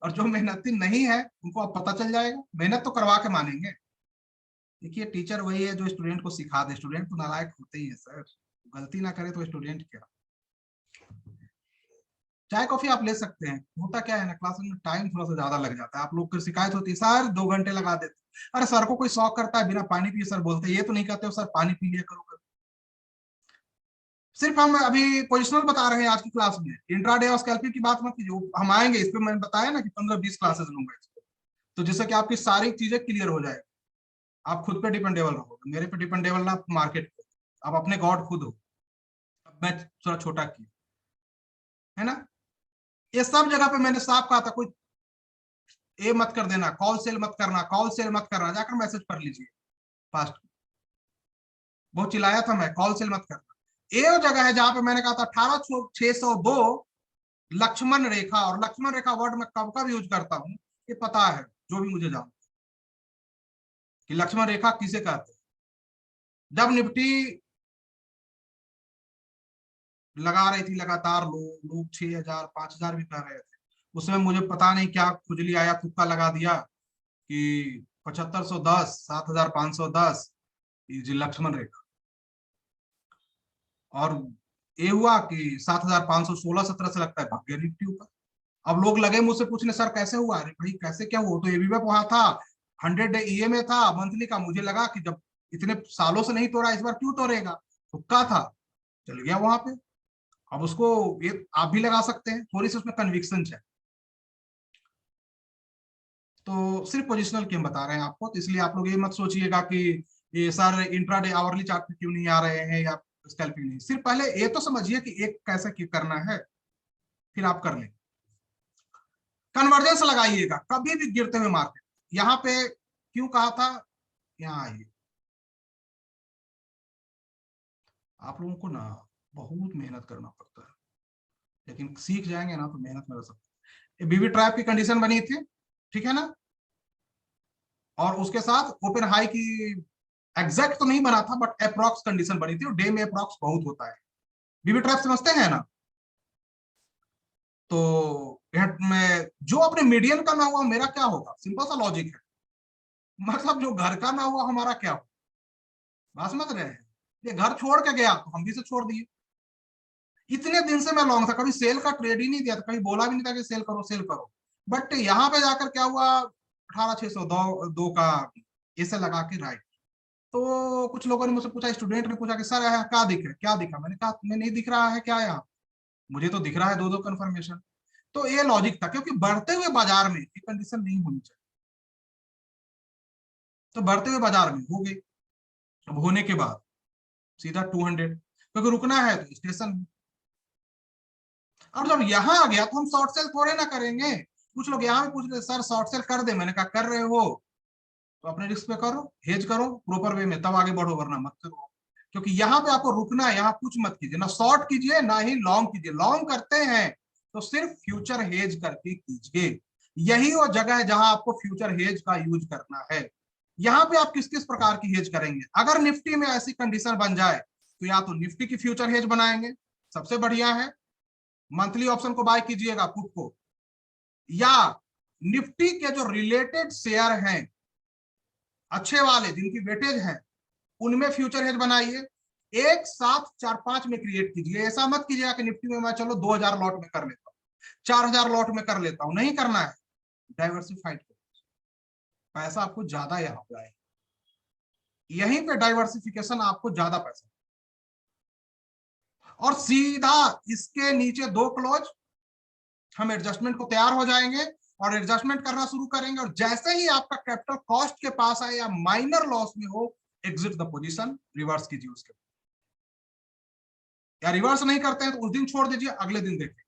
और जो मेहनती नहीं है उनको अब पता चल जाएगा, मेहनत तो करवा के मानेंगे। देखिए टीचर वही है जो स्टूडेंट को सिखा दे, स्टूडेंट तो नालायक होते ही है सर, गलती ना करे तो स्टूडेंट क्या। चाय कॉफी आप ले सकते हैं, होता क्या है ना, क्लास में टाइम थोड़ा सा ज्यादा लग जाता है, आप लोग को शिकायत होती है सर 2 घंटे लगा देते। अरे सर को कोई शौक करता है बिना पानी पिए, सर बोलते हैं ये तो नहीं कहते हो सर पानी पी लिया करो। सिर्फ हम अभी पोजिशनल बता रहे हैं आज की क्लास में, इंट्राडे और स्कैल्पिंग की बात मत कीजिए, हम आएंगे इस पे, मैंने बताया ना कि 15-20 क्लासेस लूंगा इस पे, तो जिससे कि आपकी सारी चीजें क्लियर हो जाए, आप खुद पे डिपेंडेबल रहोगे, मेरे पे डिपेंडेबल ना मार्केट पे, आप अपने गॉड खुद हो। अब मैं थोड़ा छोटा किया है ना, ये सब जगह पे मैंने साफ कहा था, कोई ये मत कर देना, कॉल सेल मत करना, कॉल सेल मत करना, जाकर मैसेज कर लीजिए फास्ट। बहुत चिल्लाया था मैं, कॉल सेल मत करना। ये जगह है जहां पे मैंने कहा था 18,602 लक्ष्मण रेखा, और लक्ष्मण रेखा वर्ड मैं कब कब यूज करता हूं ये पता है, जो भी मुझे जान, कि लक्ष्मण रेखा किसे कहते हैं। जब निफ्टी लगा रही थी लगातार, लोग 6,000 5,000 भी कर रहे थे, उसमें मुझे पता नहीं क्या खुजली आया, तुक्का लगा दिया कि 7510 7510 जी लक्ष्मण रेखा, और ये हुआ कि 7516-17 से लगता है भाग गया निफ्टी ऊपर। अब लोग लगे मुझसे पूछने सर कैसे हुआ, अरे भाई कैसे क्या हुआ, तो ये भी वहां था, 100 डे ईएमए था मंथली का, मुझे लगा कि जब इतने सालों से नहीं तोड़ा इस बार क्यों तोड़ेगा, तुक्का था, चल गया वहां पे। अब उसको ये आप भी लगा सकते हैं, थोड़ी सी उसमें कन्विक्शन है। तो सिर्फ पोजिशनल की हम बता रहे हैं आपको, तो इसलिए आप लोग ये मत सोचिएगा कि ये सर इंट्राडे आवरली चार्ट पे क्यों नहीं आ रहे हैं या स्कैल्पिंग नहीं, सिर्फ पहले ये तो समझिए कि एक कैसे क्यों करना है, फिर आप कर लेंगे। कन्वर्जेंस लगाइएगा कभी भी गिरते हुए मार्केट, यहाँ पे क्यों कहा था, यहाँ आइए। आप लोगों को ना बहुत मेहनत करना पड़ता है, लेकिन सीख जाएंगे ना तो मेहनत में रह सकते। बीबी ट्रैप की कंडीशन बनी थी, ठीक है ना, और उसके साथ ओपन हाई की एग्जैक्ट तो नहीं बना था, बट अप्रॉक्स कंडीशन बनी थी, और डे में अप्रॉक्स बहुत होता है। बीबी ट्रैप समझते हैं ना, तो में जो अपने मीडियन का ना हुआ मेरा क्या होगा, सिंपल सा लॉजिक है, मतलब जो घर का ना हुआ हमारा क्या होगा, बात समझ रहे हैं। ये घर छोड़ के गया तो हम भी से छोड़ दिए, इतने दिन से मैं लॉन्ग था, कभी सेल का ट्रेड ही नहीं दिया था, कभी बोला भी नहीं था कि सेल करो सेल करो, बट यहाँ पे जाकर क्या हुआ, 18,602 का ऐसे लगा के राइट। तो कुछ लोगों ने मुझसे पूछा, स्टूडेंट ने पूछा कि सर क्या दिखे, क्या दिखा, मैंने कहा तुम्हें नहीं दिख रहा है क्या यहाँ, मुझे तो दिख रहा है 2-2 कंफर्मेशन। तो ये लॉजिक था, क्योंकि बढ़ते हुए बाजार में ये कंडीशन नहीं होनी चाहिए, तो बढ़ते हुए बाजार में हो गई। अब होने के बाद सीधा 200, क्योंकि रुकना है तो स्टेशन। और जब यहाँ आ गया तो हम शॉर्ट सेल थोड़े ना करेंगे, कुछ लोग यहाँ भी पूछ रहे सर शॉर्ट सेल कर दे, मैंने कहा कर रहे हो तो अपने रिस्क पे करो, हेज करो प्रॉपर वे में, तब आगे बढ़ो, वरना मत करो। क्योंकि यहाँ पे आपको रुकना है, यहाँ कुछ मत कीजिए, ना शॉर्ट कीजिए ना ही लॉन्ग कीजिए। लॉन्ग करते हैं तो सिर्फ फ्यूचर हेज करके कीजिए। यही वो जगह है जहां आपको फ्यूचर हेज का यूज करना है। यहाँ पे आप किस किस प्रकार की हेज करेंगे? अगर निफ्टी में ऐसी कंडीशन बन जाए तो या तो निफ्टी की फ्यूचर हेज बनाएंगे, सबसे बढ़िया है, मंथली ऑप्शन को बाय कीजिएगा पुट को, या निफ्टी के जो रिलेटेड शेयर हैं अच्छे वाले जिनकी वेटेज है उनमें फ्यूचर हेज बनाइए। एक साथ 4-5 में क्रिएट कीजिए। ऐसा मत कीजिएगा कि निफ्टी में मैं चलो 2000 लॉट में कर लेता हूँ, 4000 लॉट में कर लेता हूँ, नहीं करना है। डाइवर्सिफाइड पैसा आपको ज्यादा यहाँ पे आएगा, यहीं पे डाइवर्सिफिकेशन आपको ज्यादा पैसा। और सीधा इसके नीचे 2 क्लोज हम एडजस्टमेंट को तैयार हो जाएंगे और एडजस्टमेंट करना शुरू करेंगे, और जैसे ही आपका कैपिटल कॉस्ट के पास आए या माइनर लॉस में हो, एग्जिट द पोजीशन, रिवर्स कीजिए उसके, या रिवर्स नहीं करते हैं तो उस दिन छोड़ दीजिए, अगले दिन देखिए।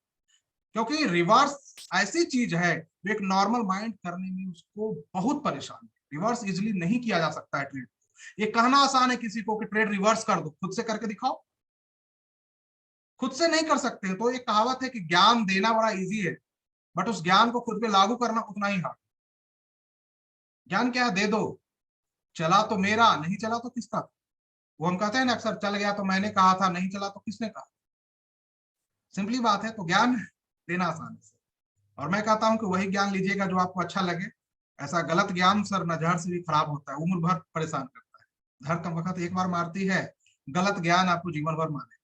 क्योंकि रिवर्स ऐसी चीज है जो एक नॉर्मल माइंड करने में उसको बहुत परेशान है। रिवर्स इजिली नहीं किया जा सकता है ट्रेड को। ये कहना आसान है किसी को कि ट्रेड रिवर्स कर दो, खुद से करके दिखाओ, खुद से नहीं कर सकते। तो एक कहावत है कि ज्ञान देना बड़ा इजी है, बट उस ज्ञान को खुद पे लागू करना उतना ही हार्ड। ज्ञान क्या है? दे दो, चला तो मेरा, नहीं चला तो किसका? वो हम कहते हैं ना अक्सर, चल गया तो मैंने कहा था, नहीं चला तो किसने कहा। सिंपली बात है। तो ज्ञान देना आसान है, और मैं कहता हूं कि वही ज्ञान लीजिएगा जो आपको अच्छा लगे। ऐसा गलत ज्ञान सर नजर से भी खराब होता है, उम्र भर परेशान करता है। धर का वक्त एक बार मारती है, गलत ज्ञान आपको जीवन भर मारे।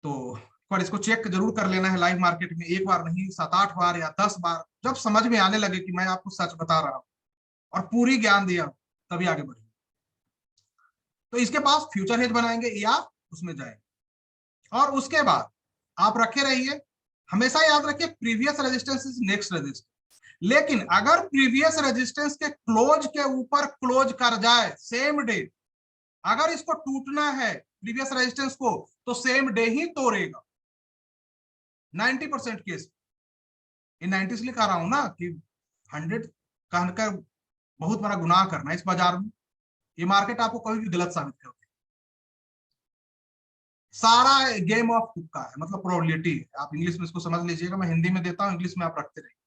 तो पर इसको चेक जरूर कर लेना है लाइव मार्केट में, एक बार नहीं 7-8 बार या 10 बार, जब समझ में आने लगे कि मैं आपको सच बता रहा हूँ और पूरी ज्ञान दिया, तभी आगे बढ़ेंगे। तो इसके पास फ्यूचर हेज बनाएंगे या उसमें जाएंगे, और उसके बाद आप रखे रहिए, हमेशा याद रखिए previous resistance is next resistance. लेकिन अगर प्रीवियस रेजिस्टेंस के क्लोज के ऊपर क्लोज कर जाए सेम डे, अगर इसको टूटना है प्रीवियस रेजिस्टेंस को, तो सेम डे ही तोड़ेगा 90% केस। ये 90 इसलिए कह रहा हूं ना कि 100 कहकर बहुत बड़ा गुनाह करना इस बाजार में। ये मार्केट आपको कभी भी गलत साबित कर, सारा गेम ऑफ तुक्का है, मतलब प्रोबेबिलिटी है। आप इंग्लिश में इसको समझ लीजिएगा, मैं हिंदी में देता हूं, इंग्लिश में आप रखते रहिए।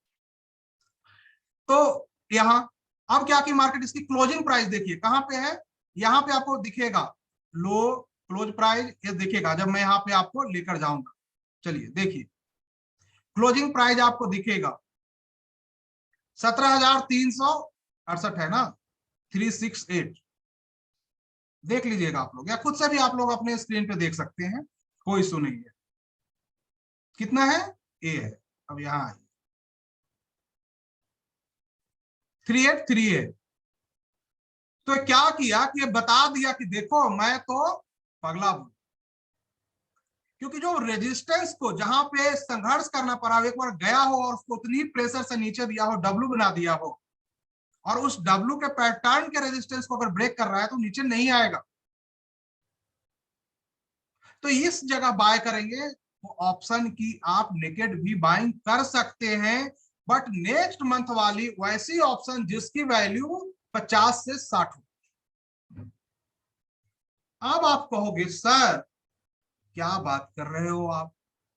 तो यहाँ अब क्या की मार्केट, इसकी क्लोजिंग प्राइस देखिए कहां पे है, यहाँ पे आपको दिखेगा लो क्लोज प्राइस, ये दिखेगा जब मैं यहाँ पे आपको लेकर जाऊंगा। चलिए देखिए, क्लोजिंग प्राइस आपको दिखेगा 17,368 है ना, 368। देख लीजिएगा आप लोग, या खुद से भी आप लोग अपने स्क्रीन पे देख सकते हैं, कोई इशू नहीं है। कितना है? ए है। अब यहाँ आइए, 383 है। तो क्या किया कि ये बता दिया कि देखो मैं तो पगला हूं, क्योंकि जो रेजिस्टेंस को जहां पे संघर्ष करना पड़ा, एक बार गया हो और उसको उतनी प्रेशर से नीचे दिया हो, डब्लू बना दिया हो, और उस डब्लू के पैटर्न के रेजिस्टेंस को अगर ब्रेक कर रहा है तो नीचे नहीं आएगा। तो इस जगह बाय करेंगे तो ऑप्शन की आप नेकेड भी बाइंग कर सकते हैं, बट नेक्स्ट मंथ वाली वैसी ऑप्शन जिसकी वैल्यू 50 से 60 हो। अब आप कहोगे सर क्या बात कर रहे हो आप,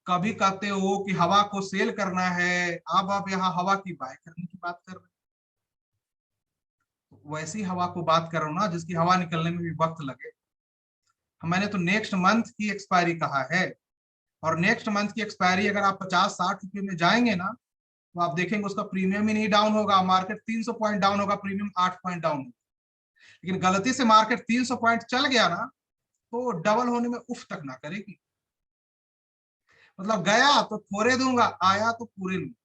कभी कहते हो कि हवा को सेल करना है, अब आप यहाँ हवा की बाय करने की बात कर रहे हो। वैसी हवा को बात कर रहा हूं ना जिसकी हवा निकलने में भी वक्त लगे। मैंने तो नेक्स्ट मंथ की एक्सपायरी कहा है, और नेक्स्ट मंथ की एक्सपायरी अगर आप 50-60 रुपए में जाएंगे ना, तो आप देखेंगे उसका प्रीमियम ही नहीं डाउन होगा, मार्केट 300 पॉइंट डाउन होगा, प्रीमियम 8 पॉइंट डाउन होगा। लेकिन गलती से मार्केट 300 पॉइंट चल गया ना, तो डबल होने में उफ तक ना करेगी। मतलब गया तो थोड़े दूंगा, आया तो पूरे लूंगा।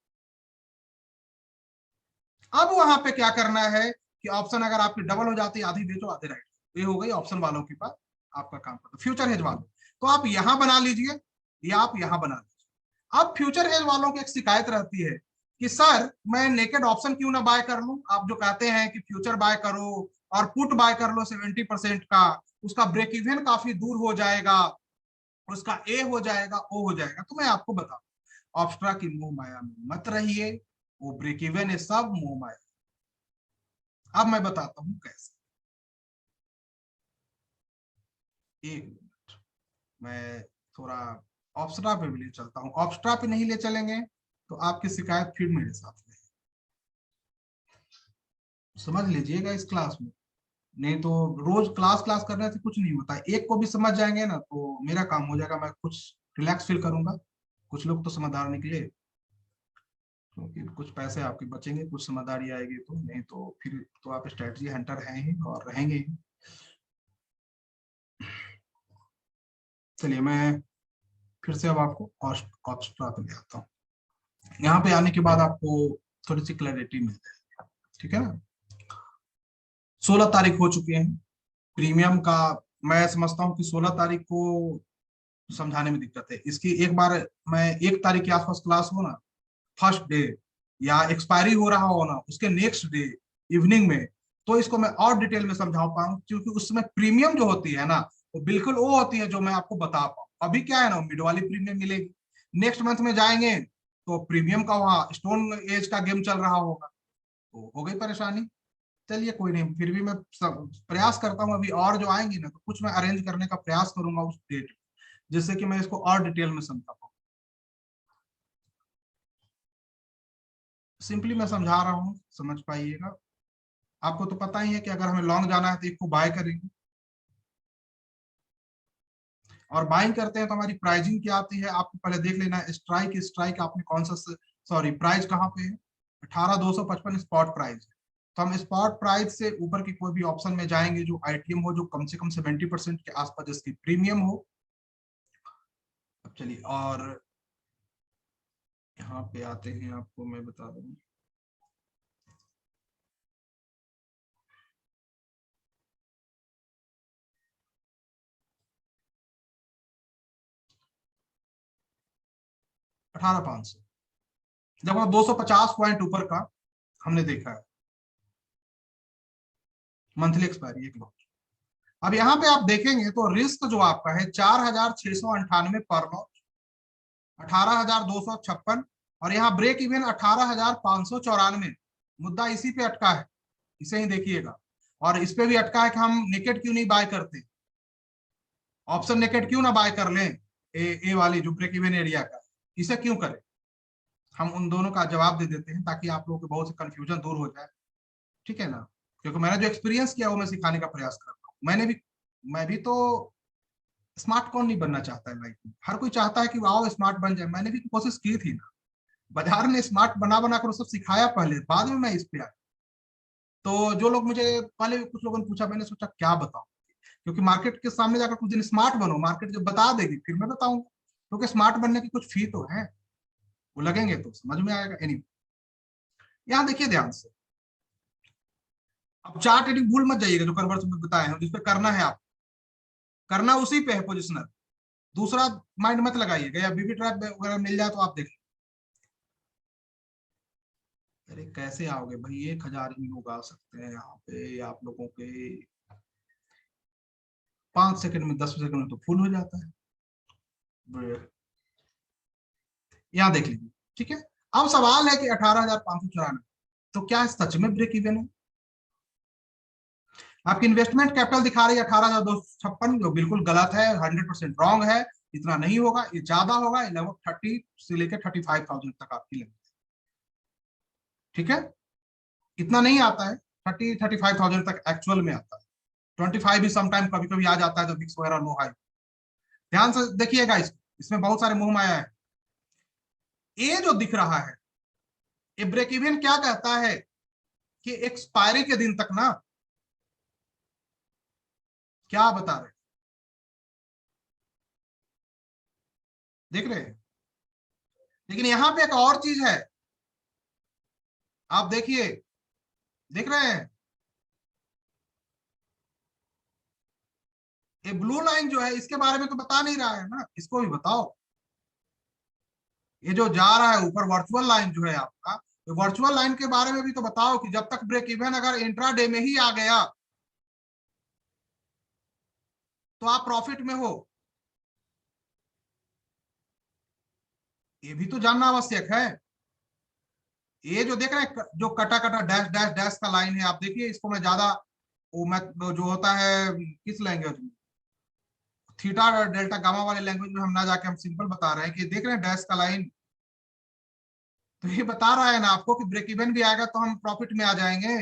अब वहां पे क्या करना है कि ऑप्शन अगर आपकी डबल हो जाती है, आधी बेचो आधे राइट, ये हो गई ऑप्शन वालों के पास आपका काम करता। फ्यूचर हेज वालों तो आप यहां बना लीजिए या आप यहां बना लीजिए। अब फ्यूचर हेज वालों की एक शिकायत रहती है कि सर मैं नेकेड ऑप्शन क्यों ना बाय कर लूं, आप जो कहते हैं कि फ्यूचर बाय करो और पुट बाय कर लो 70% का, उसका ब्रेक इवन काफी दूर हो जाएगा, उसका ए हो जाएगा, ओ हो जाएगा। तो मैं आपको बता, ऑप्स्ट्रा की मोह माया में मत रहिए, वो ब्रेक इवन है, सब मोह माया। अब मैं बताता हूं कैसे। एक मिनट, मैं थोड़ा ऑप्स्ट्रा पे भी ले चलता हूँ। ऑप्स्ट्रा पे नहीं ले चलेंगे तो आपकी शिकायत फिर मेरे साथ है, समझ लीजिएगा इस क्लास में। नहीं तो रोज क्लास क्लास करने से कुछ नहीं होता है। एक को भी समझ जाएंगे ना तो मेरा काम हो जाएगा, मैं कुछ रिलैक्स फील करूंगा। कुछ लोग तो समझदार निकले, क्योंकि कुछ पैसे आपके बचेंगे, कुछ समझदारी आएगी, तो नहीं तो फिर तो आप स्ट्रेटजी हंटर हैं ही और रहेंगे ही। चलिए मैं फिर से अब आपको ऑब्स्ट्रा पे ले आता हूँ। यहाँ पे आने के बाद आपको थोड़ी सी क्लैरिटी मिल जाएगी, ठीक है ना। 16 तारीख हो चुकी है प्रीमियम का। मैं समझता हूँ कि 16 तारीख को समझाने में दिक्कत है इसकी। एक बार मैं 1 तारीख के आसपास क्लास हो ना, फर्स्ट डे या एक्सपायरी हो रहा हो ना उसके नेक्स्ट डे इवनिंग में, तो इसको मैं और डिटेल में समझा पाऊँ, क्योंकि उसमें प्रीमियम जो होती है ना वो बिल्कुल वो होती है जो मैं आपको बता पाऊँ। अभी क्या है ना, मिड वाली प्रीमियम मिलेगी, नेक्स्ट मंथ में जाएंगे तो प्रीमियम का वहाँ स्टोन एज का गेम चल रहा होगा, तो हो गई परेशानी। चलिए कोई नहीं, फिर भी मैं प्रयास करता हूँ अभी और जो आएंगी ना तो कुछ मैं अरेंज करने का प्रयास करूंगा उस डेट, जिससे कि मैं इसको और डिटेल में समझा पाऊँ। सिंपली मैं समझा रहा हूँ, समझ पाइएगा। आपको तो पता ही है कि अगर हमें लॉन्ग जाना है तो एक को बाय करेंगे, और बाइंग करते हैं तो हमारी प्राइसिंग क्या आती है आपको पहले देख लेना है। स्ट्राइक स्ट्राइक आपने कौन सा, सॉरी प्राइस कहाँ पे है, 18,255 स्पॉट प्राइस है। तो हम स्पॉट प्राइस से ऊपर की कोई भी ऑप्शन में जाएंगे जो आईटीएम हो, जो कम से कम 70% के आसपास जिसकी प्रीमियम हो। अब चलिए और यहाँ पे आते हैं, आपको मैं बता दूं। अठारह पांच सौ, देखो 250 पॉइंट ऊपर का हमने देखा है मंथली एक्सपायरी एक लॉट। अब यहाँ पे आप देखेंगे तो रिस्क जो आपका है 4,698 पर लॉट, 18,256, और यहाँ ब्रेक इवन 18,594। मुद्दा इसी पे अटका है, इसे ही देखिएगा। और इस पे भी अटका है कि हम नेकेट क्यों नहीं बाय करते, ऑप्शन नेकेट क्यों ना बाय कर लें, ए वाली जो ब्रेक इवन एरिया का, इसे क्यों करें। हम उन दोनों का जवाब दे देते हैं ताकि आप लोगों के बहुत से कंफ्यूजन दूर हो जाए, ठीक है ना। क्योंकि मैंने जो एक्सपीरियंस किया वो मैं सिखाने का प्रयास कर रहा हूँ। मैं भी तो स्मार्ट कौन नहीं बनना चाहता है लाइफ में, हर कोई चाहता है कि आओ स्मार्ट बन जाए। मैंने भी तो कोशिश की थी ना, बाजार ने स्मार्ट बना बना कर सब सिखाया पहले, बाद में मैं इस पे आया। तो जो लोग मुझे पहले भी कुछ लोगों ने पूछा, मैंने सोचा क्या बताऊं, क्योंकि मार्केट के सामने जाकर कुछ दिन स्मार्ट बनो, मार्केट जब बता देगी फिर मैं बताऊंगा। क्योंकि स्मार्ट बनने की कुछ फी तो है, वो लगेंगे तो समझ में आएगा। एनी यहाँ देखिए ध्यान से, अब चार्ट एडिंग भूल मत जाइएगा, जो करवर में बताए हैं जिस पे करना है आप, करना उसी पे है पोजिशनर। दूसरा माइंड मत लगाइएगा, या बीबी ट्रैप वगैरह मिल जाए तो आप देख। अरे कैसे आओगे भाई, 1,000 ही लोग आ सकते हैं यहाँ पे आप लोगों के, 5 सेकंड में 10 सेकंड में तो फुल हो जाता है। यहाँ देख लीजिए, ठीक है। अब सवाल है कि 18,594, तो क्या सच में ब्रेक इवन है। आपकी इन्वेस्टमेंट कैपिटल दिखा रही है 18,256, जो बिल्कुल गलत है, 100% रॉन्ग है। इतना नहीं होगा, ये ज्यादा होगा, ये लगभग 30 से लेकर 35,000 तक आपकी लगेगी, ठीक है। इतना नहीं आता है, 30-35,000 तक एक्चुअल में आता है। 25 भी समटाइम कभी कभी आ जाता है जब बिक्स वगैरह लो हाई। ध्यान से देखिएगा इसमें बहुत सारे मुंह माया है। ये जो दिख रहा है, ये ब्रेक इवन क्या कहता है कि एक्सपायरी के दिन तक ना, क्या बता रहे, देख रहे हैं। लेकिन यहां पे एक और चीज है, आप देखिए, देख रहे हैं, ये ब्लू लाइन जो है इसके बारे में तो बता नहीं रहा है ना, इसको भी बताओ। ये जो जा रहा है ऊपर वर्चुअल लाइन जो है आपका, तो वर्चुअल लाइन के बारे में भी तो बताओ कि जब तक ब्रेक इवन अगर इंट्रा डे में ही आ गया तो आप प्रॉफिट में हो, ये भी तो जानना आवश्यक है। ये जो देख रहे हैं जो कटा कटा डैश डैश डैश का लाइन है, आप देखिए इसको मैं ज्यादा, वो मैं जो होता है किस लैंग्वेज में, थीटा डेल्टा गामा वाले लैंग्वेज में हम ना जाके हम सिंपल बता रहे हैं कि देख रहे हैं डैश का लाइन, तो ये बता रहा है ना आपको कि ब्रेक इवन भी आएगा तो हम प्रॉफिट में आ जाएंगे।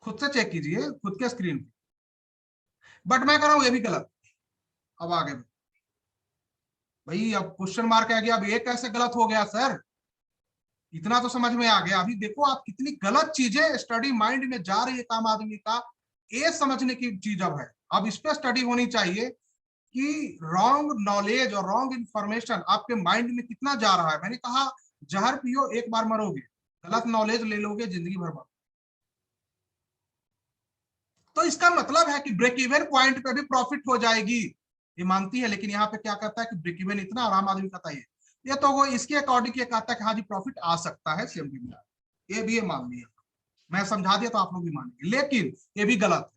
खुद से चेक कीजिए खुद के स्क्रीन पे। बट मैं कह रहा हूं ये भी गलत। अब आगे भाई अब क्वेश्चन मार्क आ गया, अब ये कैसे गलत हो गया सर? इतना तो समझ में आ गया। अभी देखो आप कितनी गलत चीजें स्टडी माइंड में जा रही है काम आदमी का, ये समझने की चीज अब है। अब इस पे स्टडी होनी चाहिए कि रॉन्ग नॉलेज और रॉन्ग इंफॉर्मेशन आपके माइंड में कितना जा रहा है। मैंने कहा जहर पियो एक बार मरोगे, गलत नॉलेज ले लोगे जिंदगी भर मरोगे। तो इसका मतलब है कि ब्रेक इवन पॉइंट पे भी प्रॉफिट हो जाएगी, ये मानती है। लेकिन यहाँ पे क्या कहता है कि ब्रेक इवन इतना, आराम आदमी कहता है ये तो वो इसके अकॉर्डिंग ये कहता है कि हाँ जी प्रॉफिट आ सकता है सीएमडी में, ये भी ये मान लिया। मैं समझा दिया तो आप लोग भी मानेंगे, लेकिन ये भी गलत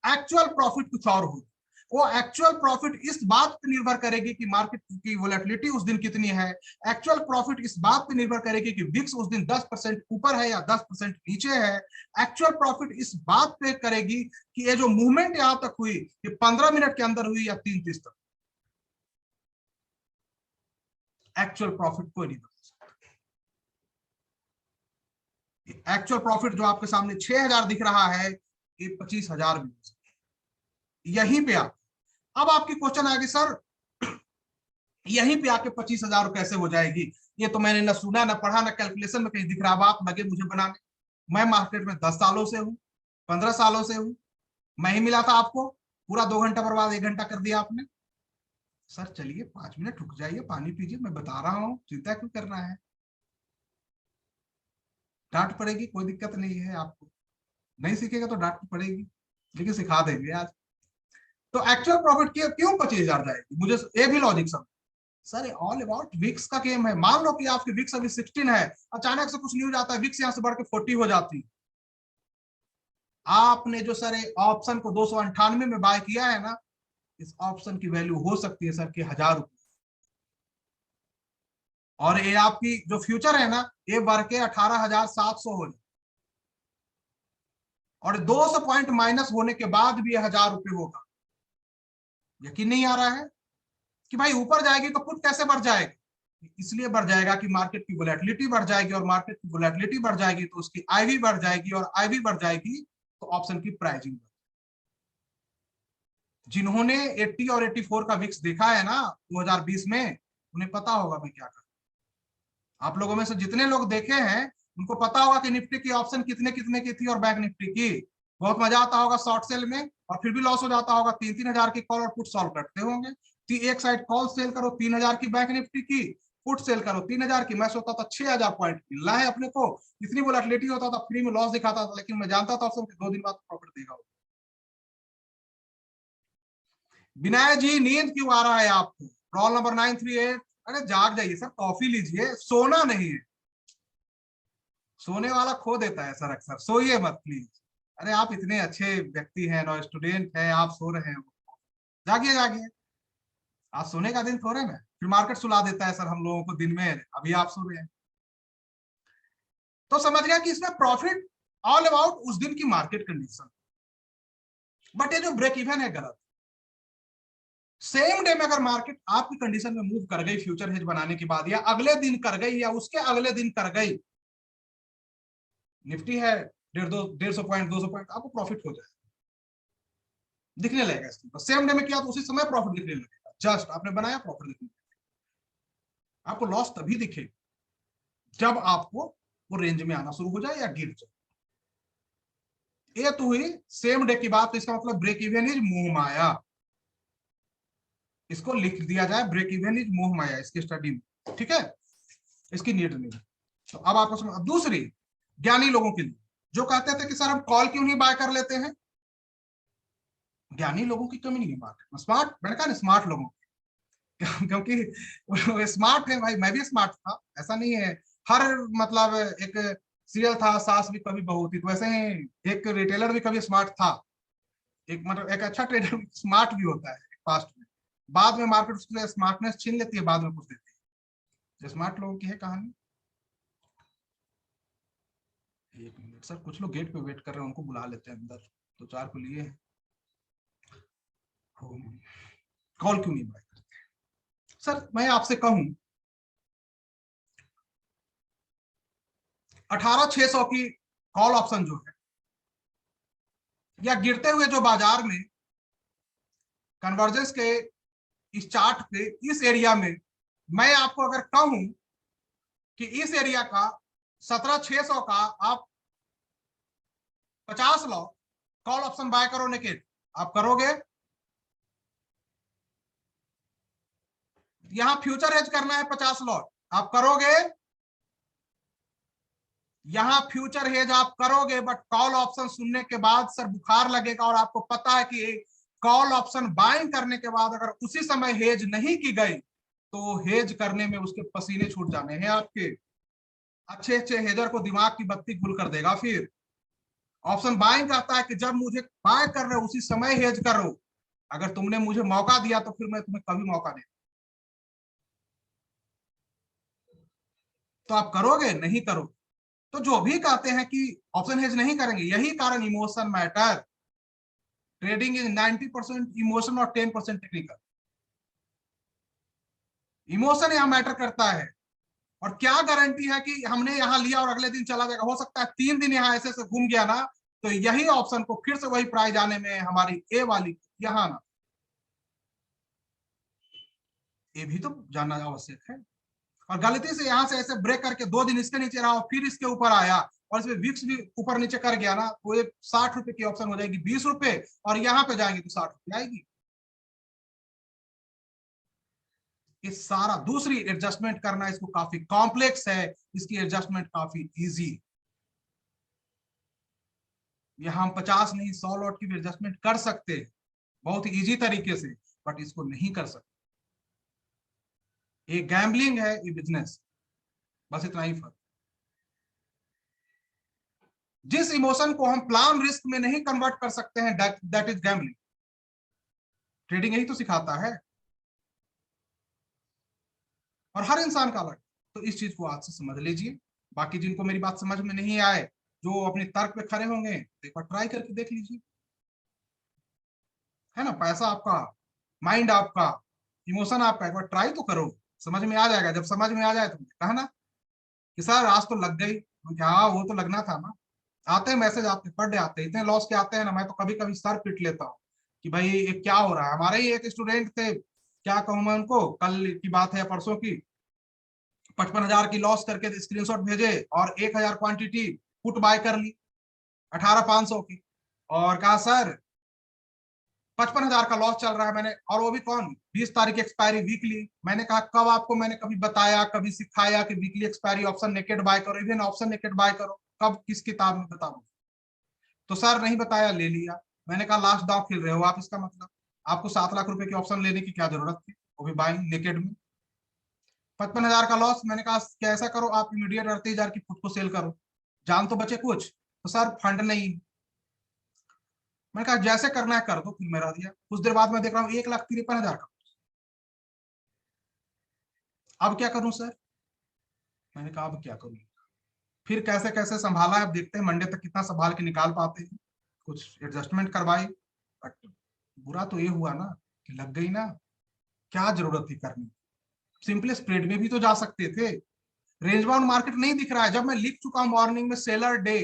है। एक्चुअल प्रॉफिट कुछ और हो। वो एक्चुअल प्रॉफिट इस बात पर निर्भर करेगी कि मार्केट की वोलेटिलिटी उस दिन कितनी है। एक्चुअल प्रॉफिट इस बात पर निर्भर करेगी कि विक्स उस दिन 10% ऊपर है या 10% नीचे है। एक्चुअल प्रॉफिट इस बात पे करेगी कि ये जो मूवमेंट यहां तक हुई कि 15 मिनट के अंदर हुई या 3:30 तक। एक्चुअल प्रॉफिट कोई नहीं बता सकता। एक्चुअल प्रॉफिट जो आपके सामने 6,000 दिख रहा है, ये 25,000 भी हो सकता है। यहीं पे आप, अब आपकी क्वेश्चन आएगी सर यहीं पे आके 25,000 कैसे हो जाएगी? ये तो मैंने ना सुना ना पढ़ा ना कैलकुलेशन में कहीं दिख रहा। अब आप लगे मुझे बनाने। मैं मार्केट में 10 सालों से हूँ, 15 सालों से हूँ। मैं ही मिला था आपको, पूरा 2 घंटा बर्बाद 1 घंटा कर दिया आपने। सर चलिए 5 मिनट रुक जाइए, पानी पीजिए, मैं बता रहा हूँ, चिंता क्यों करना है? डांट पड़ेगी, कोई दिक्कत नहीं है आपको। नहीं सीखेगा तो डांट पड़ेगी, लेकिन सिखा देंगे आज। तो एक्चुअल प्रॉफिट क्यों 25,000 जाएगी? मुझे ये भी लॉजिक समझ। सर ऑल अबाउट विक्स का गेम है। मान लो कि आपकी विक्स अभी 16 है, अचानक से कुछ न्यूज आता है विक्स यहां से बढ़ के 40 हो जाती। आपने जो सर ऑप्शन को 298 में बाय किया है ना, इस ऑप्शन की वैल्यू हो सकती है सर कि 1,000 रुपए। और ये आपकी जो फ्यूचर है ना, ये बढ़ के 18,700 हो जाए। और 200 पॉइंट माइनस होने के बाद भी 1,000 रुपए होगा। यकीन नहीं आ रहा है कि भाई ऊपर जाएगी तो पुट कैसे बढ़ जाएगी? इसलिए बढ़ जाएगा कि मार्केट की वोलेटिलिटी बढ़ जाएगी, और मार्केट की वोलेटिलिटी बढ़ जाएगी तो उसकी आईवी बढ़ जाएगी, और आईवी बढ़ जाएगी तो ऑप्शन की प्राइसिंग। जिन्होंने 80 और 84 का विक्स देखा है ना 2020 में, उन्हें पता होगा मैं क्या कर। आप लोगों में से जितने लोग देखे हैं उनको पता होगा कि निफ्टी की ऑप्शन कितने कितने की थी और बैंक निफ्टी की। बहुत मजा आता होगा शॉर्ट सेल में, और फिर भी लॉस हो जाता होगा। 3-3 हजार की कॉल और पुट सॉल्व करते होंगे। एक साइड कॉल सेल करो 3,000 की बैंक निफ्टी की, पुट सेल करो 3,000 की। मैं सोचता था 6,000 पॉइंट मिलना है अपने को, इतनी वोलेटिलिटी होता था, फ्री में लॉस दिखाता था, लेकिन मैं जानता था ऑप्शन 2 दिन बाद प्रॉफिट देगा। विनय जी नींद क्यों आ रहा है आपको? Roll number 938। अरे जाग जाइए सर, कॉफी लीजिए, सोना नहीं है। सोने वाला खो देता है सर अक्सर, सोइए मत प्लीज। अरे आप इतने अच्छे व्यक्ति हैं, नो स्टूडेंट हैं, आप सो रहे हैं। जागिए जागिए, आज सोने का दिन थोड़े ना। फिर मार्केट सुला देता है सर हम लोगों को दिन में, अभी आप सो रहे हैं। तो समझ गया कि इसमें प्रॉफिट ऑल अबाउट उस दिन की मार्केट कंडीशन। बट ये जो ब्रेक इवन है गलत। सेम डे में अगर मार्केट आपकी कंडीशन में मूव कर गई फ्यूचर हेज बनाने के बाद, या अगले दिन कर गई या उसके अगले दिन कर गई, निफ्टी है 150 पॉइंट 200 पॉइंट, आपको प्रॉफिट हो जाए, दिखने लगेगा। इसके सेम डे में किया तो उसी समय प्रॉफिट दिखने लगेगा। जस्ट आपने बनाया प्रॉफिट दिखने लगेगा। आपको लॉस तभी दिखेगा जब आपको वो रेंज में आना शुरू हो जाए या गिर जाए। ये तो हुई सेम डे की बात, तो इसका मतलब ब्रेक इवन इज मोह माया। इसको लिख दिया जाए, ब्रेक इवन इज मोह माया इसकी स्टडी में, ठीक है? इसकी नीड नहीं। तो अब आपको समझ। अब दूसरी, ज्ञानी लोगों के लिए जो कहते थे कि सर हम कॉल क्यों नहीं बाय कर लेते हैं। ज्ञानी लोगों की कमी नहीं है मार्केट में, स्मार्ट, मैंने कहा ना स्मार्ट लोगों की। क्योंकि स्मार्ट है भाई, मैं भी स्मार्ट था, ऐसा नहीं है। हर मतलब एक सीरियल था सास भी कभी बहू थी, तो वैसे ही एक रिटेलर भी कभी स्मार्ट था। एक मतलब एक अच्छा ट्रेडर स्मार्ट भी होता है पास्ट में, बाद में मार्केट उससे स्मार्टनेस छीन लेती है, बाद में कुछ देती है। स्मार्ट लोगों की है कहानी। एक मिनट सर, कुछ लोग गेट पे वेट कर रहे हैं, उनको बुला लेते हैं अंदर। तो चार को लिए कॉल क्यों नहीं बाय करते? सर मैं आपसे कहूं 18,600 की कॉल ऑप्शन जो है, या गिरते हुए जो बाजार में कन्वर्जेंस के इस चार्ट पे इस एरिया में, मैं आपको अगर कहूं कि इस एरिया का 17,600 का आप 50 लॉट कॉल ऑप्शन बाय करो नेकेड, आप करोगे? यहां फ्यूचर हेज करना है 50 लॉट, आप करोगे? यहां फ्यूचर हेज आप करोगे, बट कॉल ऑप्शन सुनने के बाद सर बुखार लगेगा, और आपको पता है कि कॉल ऑप्शन बाइंग करने के बाद अगर उसी समय हेज नहीं की गई तो हेज करने में उसके पसीने छूट जाने हैं आपके। अच्छे अच्छे हेजर को दिमाग की बत्ती गुल कर देगा। फिर ऑप्शन बाइंग कहता है कि जब मुझे बाय कर रहे हो उसी समय हेज करो, अगर तुमने मुझे मौका दिया तो फिर मैं तुम्हें कभी मौका नहीं। तो आप करोगे? नहीं करोगे। तो जो भी कहते हैं कि ऑप्शन हेज नहीं करेंगे, यही कारण emotion matter. Trading is 90% emotion और 10% टेक्निकल। इमोशन यहाँ मैटर करता है। और क्या गारंटी है कि हमने यहाँ लिया और अगले दिन चला जाएगा? हो सकता है 3 दिन यहाँ ऐसे से घूम गया ना, तो यही ऑप्शन को फिर से वही प्राइस आने में हमारी ए वाली यहाँ ना, ये भी तो जानना आवश्यक है। और गलती से यहाँ से ऐसे ब्रेक करके 2 दिन इसके नीचे रहा और फिर इसके ऊपर आया और इसमें विक्स भी ऊपर नीचे कर गया ना, तो ये 60 रुपए की ऑप्शन हो जाएगी 20 रुपए, और यहाँ पे जाएंगे तो 60 रुपए आएगी। ये सारा दूसरी एडजस्टमेंट करना इसको काफी कॉम्प्लेक्स है, इसकी एडजस्टमेंट काफी इजी। यहाँ हम 50 नहीं 100 लॉट की भी एडजस्टमेंट कर सकते हैं बहुत ही इजी तरीके से, बट इसको नहीं कर सकते। ये गैम्बलिंग है, ये बिजनेस, बस इतना ही फर्क। जिस इमोशन को हम प्लान रिस्क में नहीं कन्वर्ट कर सकते हैं, दैट इज गैम्बलिंग। ट्रेडिंग यही तो सिखाता है, और हर इंसान का अलग। तो इस चीज को आज से समझ लीजिए। बाकी जिनको मेरी बात समझ में नहीं आए, जो अपने तर्क पे खड़े होंगे, तो एक बार ट्राई करके देख लीजिए। है ना, पैसा आपका, माइंड आपका, इमोशन आपका, एक बार ट्राई तो करो, समझ में आ जाएगा। जब समझ में आ जाए तो मुझे कहना कि सर आज तो लग गई। हाँ वो तो लगना था ना। आते हैं मैसेज, आते पर डे आते हैं, इतने लॉस के आते हैं ना, मैं तो कभी कभी सर पिट लेता हूँ कि भाई ये क्या हो रहा है। हमारे ही एक स्टूडेंट थे, क्या कहूँ मैं उनको, कल की बात है परसों की, 55,000 की लॉस करके स्क्रीनशॉट भेजे और 1,000 क्वांटिटी पुट बाय कर ली 18,500 की, और कहा सर 55,000 का लॉस चल रहा है। मैंने, और वो भी कौन, 20 तारीख एक्सपायरी वीकली। मैंने कहा कब आपको मैंने कभी बताया, कभी सिखाया कि weekly expiry option naked buy करो, इवन ऑप्शन नेकेड बाय करो? कब, किस किताब में बताओ? तो सर नहीं बताया, ले लिया। मैंने कहा लास्ट दांव खेल रहे हो आप, इसका मतलब आपको 7 लाख रुपए की ऑप्शन लेने की क्या जरूरत थी, वो भी बाइंग नेकेड में। 55,000 का लॉस, मैंने कहा कैसा करो आप, इमीडिएट 38,000 की पुट को सेल करो, जान तो बचे कुछ। तो सर फंड नहीं। मैंने कहा जैसे करना है कर दो, फिर मेरा दिया। कुछ देर बाद मैं देख रहा हूँ 1,53,000 का। अब क्या करूं सर? मैंने कहा अब क्या करूं? फिर कैसे कैसे संभाला है, अब देखते हैं मंडे तक कितना संभाल के निकाल पाते हैं। कुछ एडजस्टमेंट करवाई, बट बुरा तो ये हुआ ना कि लग गई ना। क्या जरूरत थी करनी? सिंपली स्प्रेड में भी तो जा सकते थे। रेंज बाउंड मार्केट नहीं दिख रहा है, जब मैं लिख चुका हूं मॉर्निंग में सेलर डे,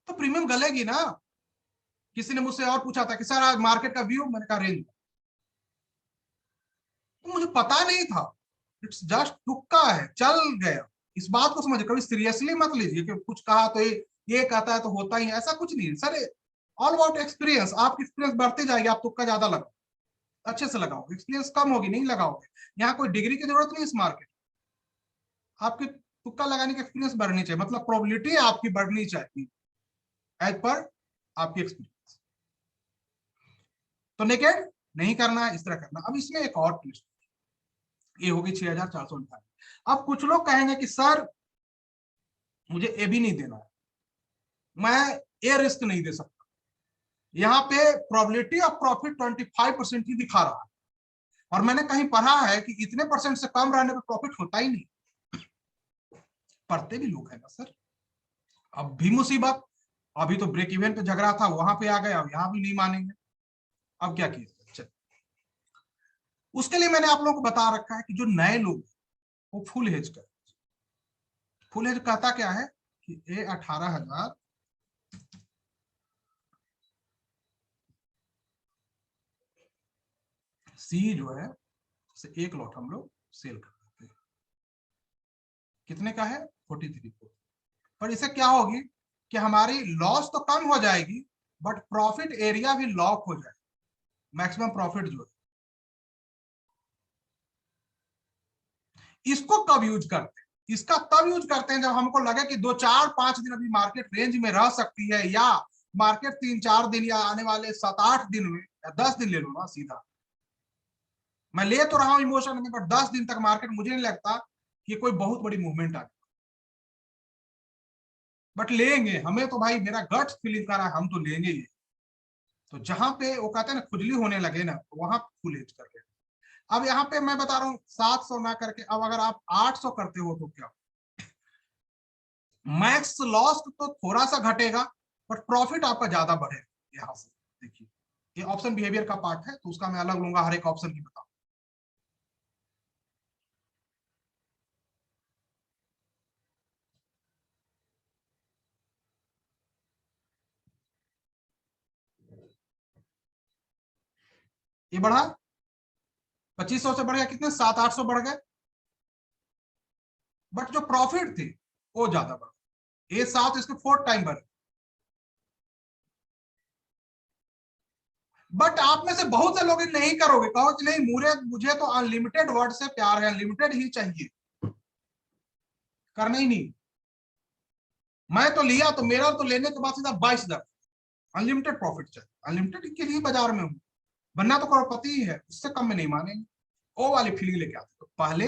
तो प्रीमियम गलेगी ना। किसी ने मुझसे और पूछा था कि सर आज मार्केट का व्यू, मैंने कहा रेंज, तो मुझे पता नहीं था। इट्स जस्ट तुक्का है, चल गया। इस बात को समझिए, कभी सीरियसली मत लीजिए कि कुछ कहा तो ये कहता है तो होता ही है, ऐसा कुछ नहीं सर। All about experience. आपकी एक्सपीरियंस बढ़ती जाएगी, आप तुक्का ज्यादा लगाओ, अच्छे से लगाओ, एक्सपीरियंस कम होगी नहीं लगाओगे। यहाँ कोई डिग्री की जरूरत नहीं इस मार्केट, आपके तुक्का लगाने की एक्सपीरियंस बढ़नी चाहिए, मतलब प्रोबेबिलिटी आपकी बढ़नी चाहिए एज पर आपकी एक्सपीरियंस। तो नेकेड नहीं करना है, इस तरह करना। अब इसमें एक और ट्विस्ट, ये होगी 6,498। अब कुछ लोग कहेंगे कि सर मुझे ए भी नहीं देना है, मैं ए रिस्क नहीं दे सकता। यहाँ पे प्रोबेबिलिटी ऑफ प्रॉफिट 25% ही दिखा रहा है, और मैंने कहीं पढ़ा है कि इतने परसेंट से कम रहने पर प्रॉफिट होता ही नहीं। पढ़ते भी लोग हैं ना सर। अब भी मुसीबत, अभी तो ब्रेक इवन पे झगड़ा था, वहां पे आ गए, अब यहाँ भी नहीं मानेंगे। अब क्या किया, चल उसके लिए मैंने आप लोगों को बता रखा है कि जो नए लोग वो फुल हेज कर। फुल हेज कहता क्या है कि ए 18,000 सी जो है से एक लॉट हम लोग सेल कर देते हैं। कितने का है 43 को। पर इससे क्या होगी कि हमारी लॉस तो कम हो जाएगी बट प्रॉफिट एरिया भी लॉक हो जाएगा। मैक्सिमम प्रॉफिट जो है इसको कब यूज करते हैं, इसका तब यूज करते हैं जब हमको लगे कि 2 4 5 दिन अभी मार्केट रेंज में रह सकती है, या मार्केट 3 4 दिन या आने वाले 7 8 दिन में या 10 दिन ले लो ना सीधा, मैं ले तो रहा हूं इमोशन में, बट 10 दिन तक मार्केट मुझे नहीं लगता कि कोई बहुत बड़ी मूवमेंट आ, बट लेंगे हमें तो भाई, मेरा गट फीलिंग कर रहा है हम तो लेंगे ही। तो जहां पे वो कहते हैं ना खुजली होने लगे ना, तो वहां फुल एज कर लेना। अब यहाँ पे मैं बता रहा हूँ 700 ना करके, अब अगर आप 800 करते हो तो क्या, मैक्स लॉस तो थोड़ा सा घटेगा बट प्रॉफिट आपका ज्यादा बढ़ेगा। यहाँ से देखिए ये ऑप्शन बिहेवियर का पार्ट है, तो उसका मैं अलग लूंगा, हर एक ऑप्शन की बताऊं। ये बढ़ा 2500 से बढ़ गया, कितने 7 800 बढ़ गए, बट जो प्रॉफिट थी वो ज्यादा बढ़, ये 7 इसके 4 टाइम बढ़े। बट आप में से बहुत से लोग नहीं करोगे, कहो कि नहीं मुझे मुझे तो अनलिमिटेड वर्ड से प्यार है, अनलिमिटेड ही चाहिए, करना ही नहीं। मैं तो लिया तो मेरा तो लेने के बाद सीधा 22,000 अनलिमिटेड प्रॉफिट चाहिए, अनलिमिटेड के लिए बाजार में हूँ, बनना तो करोड़पति ही है, उससे कम में नहीं मानेंगे। वो वाली फीलिंग लेके आते तो पहले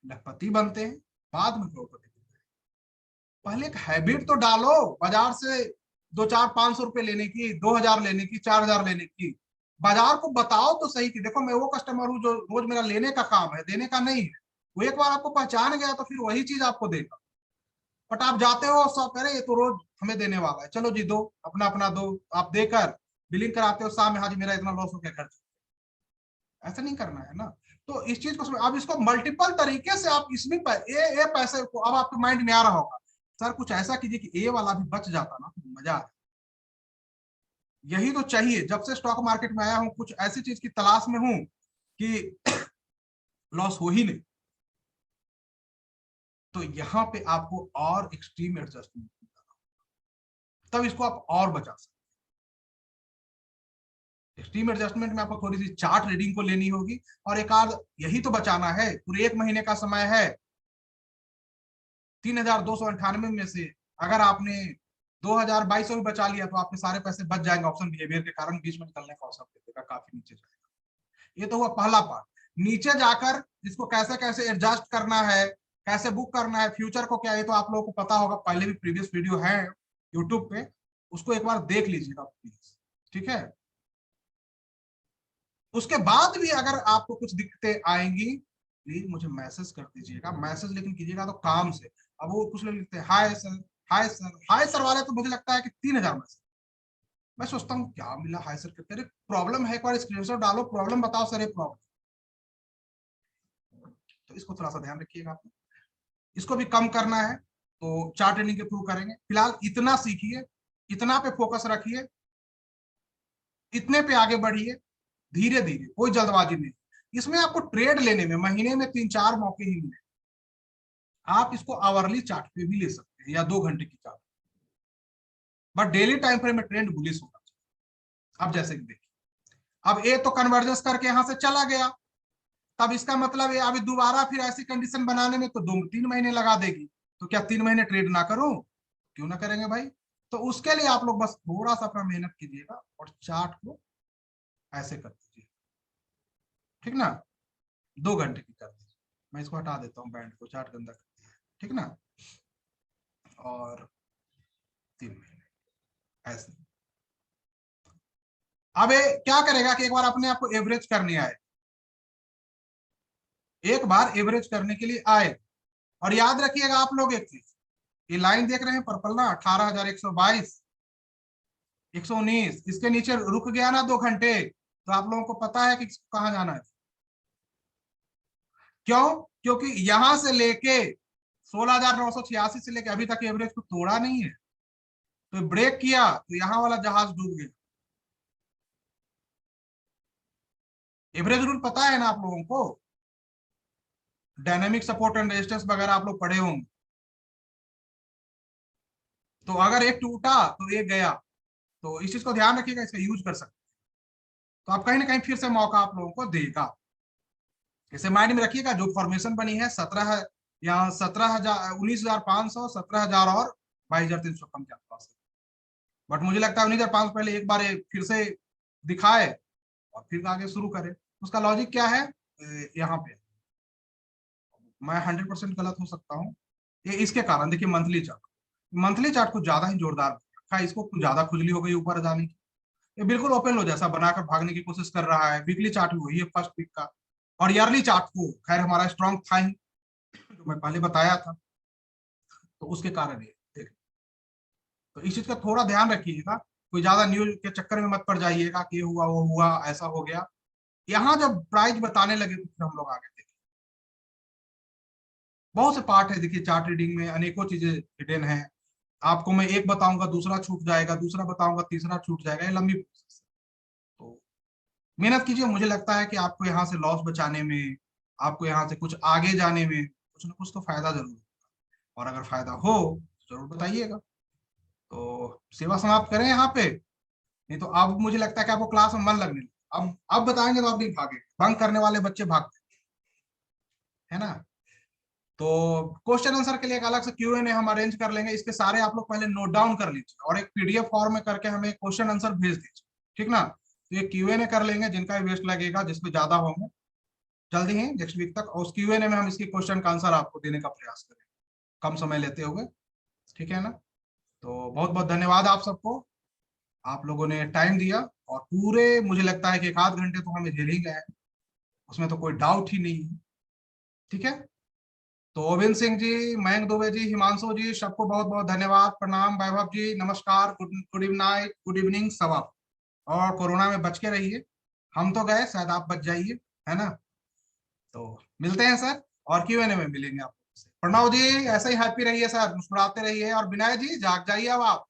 लखपति बनते हैं बाद में करोड़पति बनते हैं। पहले एक हैबिट तो डालो बाजार से 2 4 500 रुपए लेने की, 2,000 लेने की, 4,000 लेने की। बाजार को बताओ तो सही कि देखो मैं वो कस्टमर हूँ जो रोज मेरा लेने का काम है, देने का नहीं है। वो एक बार आपको पहचान गया तो फिर वही चीज आपको देगा। बट आप जाते हो सब कह रहे ये तो रोज हमें देने वाला है, चलो जी दो, अपना अपना दो, आप देकर बिलिंग कराते हो शाम में, हाँ जी मेरा इतना लॉस हो गया खर्च। ऐसा नहीं करना है ना। तो इस चीज को अब इसको मल्टीपल तरीके से आप इसमें ए पैसे को, अब आपके माइंड में आ रहा होगा सर कुछ ऐसा कीजिए कि ए वाला भी बच जाता ना तो मजा आ। यही तो चाहिए, जब से स्टॉक मार्केट में आया हूं कुछ ऐसी चीज की तलाश में हूं कि लॉस हो ही नहीं। तो यहाँ पे आपको और एक्सट्रीम एडजस्टमेंट, तब इसको आप और बचा सकते। एक्सट्रीम एडजस्टमेंट में आपको थोड़ी सी चार्ट रीडिंग को लेनी होगी, और एक आध यही तो बचाना है, पूरे 1 महीने का समय है। 3,298 में से अगर आपने 2,2200 भी बचा लिया तो आपके सारे पैसे बच जाएंगे ऑप्शन बिहेवियर के कारण, बीच में निकलने का अवसर देगा, काफी नीचे जाएगा। ये तो हुआ पहला पार्ट। नीचे जाकर इसको कैसे कैसे एडजस्ट करना है, कैसे बुक करना है, फ्यूचर को क्या, ये तो आप लोगों को पता होगा, पहले भी प्रीवियस वीडियो है यूट्यूब पे, उसको एक बार देख लीजिएगा प्लीज, ठीक है। उसके बाद भी अगर आपको कुछ दिक्कतें आएंगी प्लीज मुझे मैसेज कर दीजिएगा, मैसेज लेकिन कीजिएगा तो काम से। अब वो कुछ लोग लिखते हैं hi sir, hi sir, hi sir वाले तो मुझे लगता है कि 3,000 मैसेज। मैं सोचता हूँ क्या मिला हाय सर करते, प्रॉब्लम है एक बार स्क्रीनशॉट डालो, प्रॉब्लम बताओ सर ये प्रॉब्लम। तो इसको थोड़ा सा ध्यान रखिएगा आप, इसको भी कम करना है तो चार्ट ट्रेनिंग के थ्रू करेंगे। फिलहाल इतना सीखिए, इतना पे फोकस रखिए, इतने पे आगे बढ़िए, धीरे धीरे, कोई जल्दबाजी नहीं। इसमें आपको ट्रेड लेने में महीने में 3 4 मौके ही मिले। आप इसको आवरली चार्ट पे भी ले सकते हैं या 2 घंटे की chart, but daily time frame में ट्रेंड बुलिश होगा। अब जैसे कि देखिए, अब ए तो कन्वर्जेंस करके यहां से चला गया, तब इसका मतलब है अभी दोबारा फिर ऐसी कंडीशन बनाने में तो 2 3 महीने लगा देगी। तो क्या 3 महीने ट्रेड ना करो, क्यों ना करेंगे भाई। तो उसके लिए आप लोग बस थोड़ा सा अपना मेहनत कीजिएगा और चार्ट को ऐसे कर दीजिए, ठीक ना। 2 घंटे की कर दीजिए, मैं इसको हटा देता हूँ बैंड को, चार्ट गंदा कर दिया है, ठीक ना। और 3 महीने ऐसे। अब ये क्या करेगा कि एक बार अपने आप को एवरेज करने आए, एक बार एवरेज करने के लिए आए। और याद रखिएगा आप लोग एक चीज, ये लाइन देख रहे हैं पर्पल ना, 18,122, 119, इसके नीचे रुक गया ना 2 घंटे, तो आप लोगों को पता है कि कहाँ जाना है। क्यों? क्योंकि यहां से लेके 16,986 से लेके अभी तक एवरेज को तोड़ा नहीं है, तो ब्रेक किया तो यहाँ वाला जहाज डूब गया। एवरेज रूल पता है ना आप लोगों को, डायनेमिक सपोर्ट एंड रेजिस्टेंस वगैरह आप लोग पढ़े होंगे। तो अगर एक टूटा तो एक गया, तो इस चीज को ध्यान रखिएगा, इसका यूज कर सकते। तो आप कहीं ना कहीं फिर से मौका आप लोगों को देगा। इसे माइंड में रखिएगा, जो फॉर्मेशन बनी है 17, यहाँ 17,000, 19,500, 17,000 और 22,300 कम के आसपास है। बट मुझे लगता है 19,500 पहले एक बार फिर से दिखाए और फिर आगे शुरू करे। उसका लॉजिक क्या है, यहाँ पे मैं 100% गलत हो सकता हूँ। ये इसके कारण देखिए, मंथली चार्ट कुछ ज्यादा ही जोरदार रखा है, इसको कुछ ज्यादा खुजली हो गई ऊपर जाने की। ये बिल्कुल ओपन लो जैसा बनाकर भागने की कोशिश कर रहा है। वीकली चार्ट भी वही है फर्स्ट वीक का, और ईयरली चार्ट को खैर हमारा स्ट्रॉन्ग था ही, जो मैं पहले बताया था। तो उसके कारण ये देख, तो इस चीज का थोड़ा ध्यान रखिएगा, कोई ज्यादा न्यूज के चक्कर में मत पड़ जाइएगा कि ये हुआ वो हुआ ऐसा हो गया। यहाँ जब प्राइस बताने लगे तो फिर हम लोग आगे देखे। बहुत से पार्ट है देखिए, चार्ट रीडिंग में अनेकों चीजें हिडन है। आपको मैं एक बताऊंगा दूसरा छूट जाएगा, दूसरा बताऊंगा तीसरा छूट जाएगा, ये लंबी प्रोसेस है। तो मेहनत कीजिए, मुझे लगता है कि आपको यहाँ से लॉस बचाने में, आपको यहाँ से कुछ आगे जाने में कुछ ना कुछ तो फायदा जरूर होगा। और अगर फायदा हो तो जरूर बताइएगा। तो सेवा समाप्त करें यहाँ पे, नहीं तो अब मुझे लगता है कि आपको क्लास में मन लगने लगा। अब बताएंगे तो आप नहीं भागे, बंक करने वाले बच्चे भागते है ना। तो क्वेश्चन आंसर के लिए एक अलग से Q&A हम अरेंज कर लेंगे, इसके सारे आप लोग पहले नोट डाउन कर लीजिए और एक PDF फॉर्म में करके हमें क्वेश्चन आंसर भेज दीजिए, ठीक ना। तो ये Q&A कर लेंगे, जिनका भी वेस्ट लगेगा, जिसमें ज्यादा होंगे जल्दी ही नेक्स्ट वीक तक, और उस Q&A में हम इसकी क्वेश्चन का आंसर आपको देने का प्रयास करेंगे, कम समय लेते हुए, ठीक है ना। तो बहुत बहुत धन्यवाद आप सबको, आप लोगों ने टाइम दिया, और पूरे मुझे लगता है कि 1 आध घंटे तो हमें झेल ही गए हैं, उसमें तो कोई डाउट ही नहीं है, ठीक है। तो गोविंद सिंह जी, मयंक दुबे जी, हिमांशु जी, सबको बहुत बहुत धन्यवाद, प्रणाम। वैभव जी नमस्कार, good good night, good evening, सब आप। और कोरोना में बच के रहिए, हम तो गए, शायद आप बच जाइए, है ना। तो मिलते हैं सर, और Q&A में मिलेंगे आपको। प्रणव जी ऐसे ही हैप्पी रहिए सर, मुस्कुराते रहिए, और विनय जी जाग जाइए अब आप।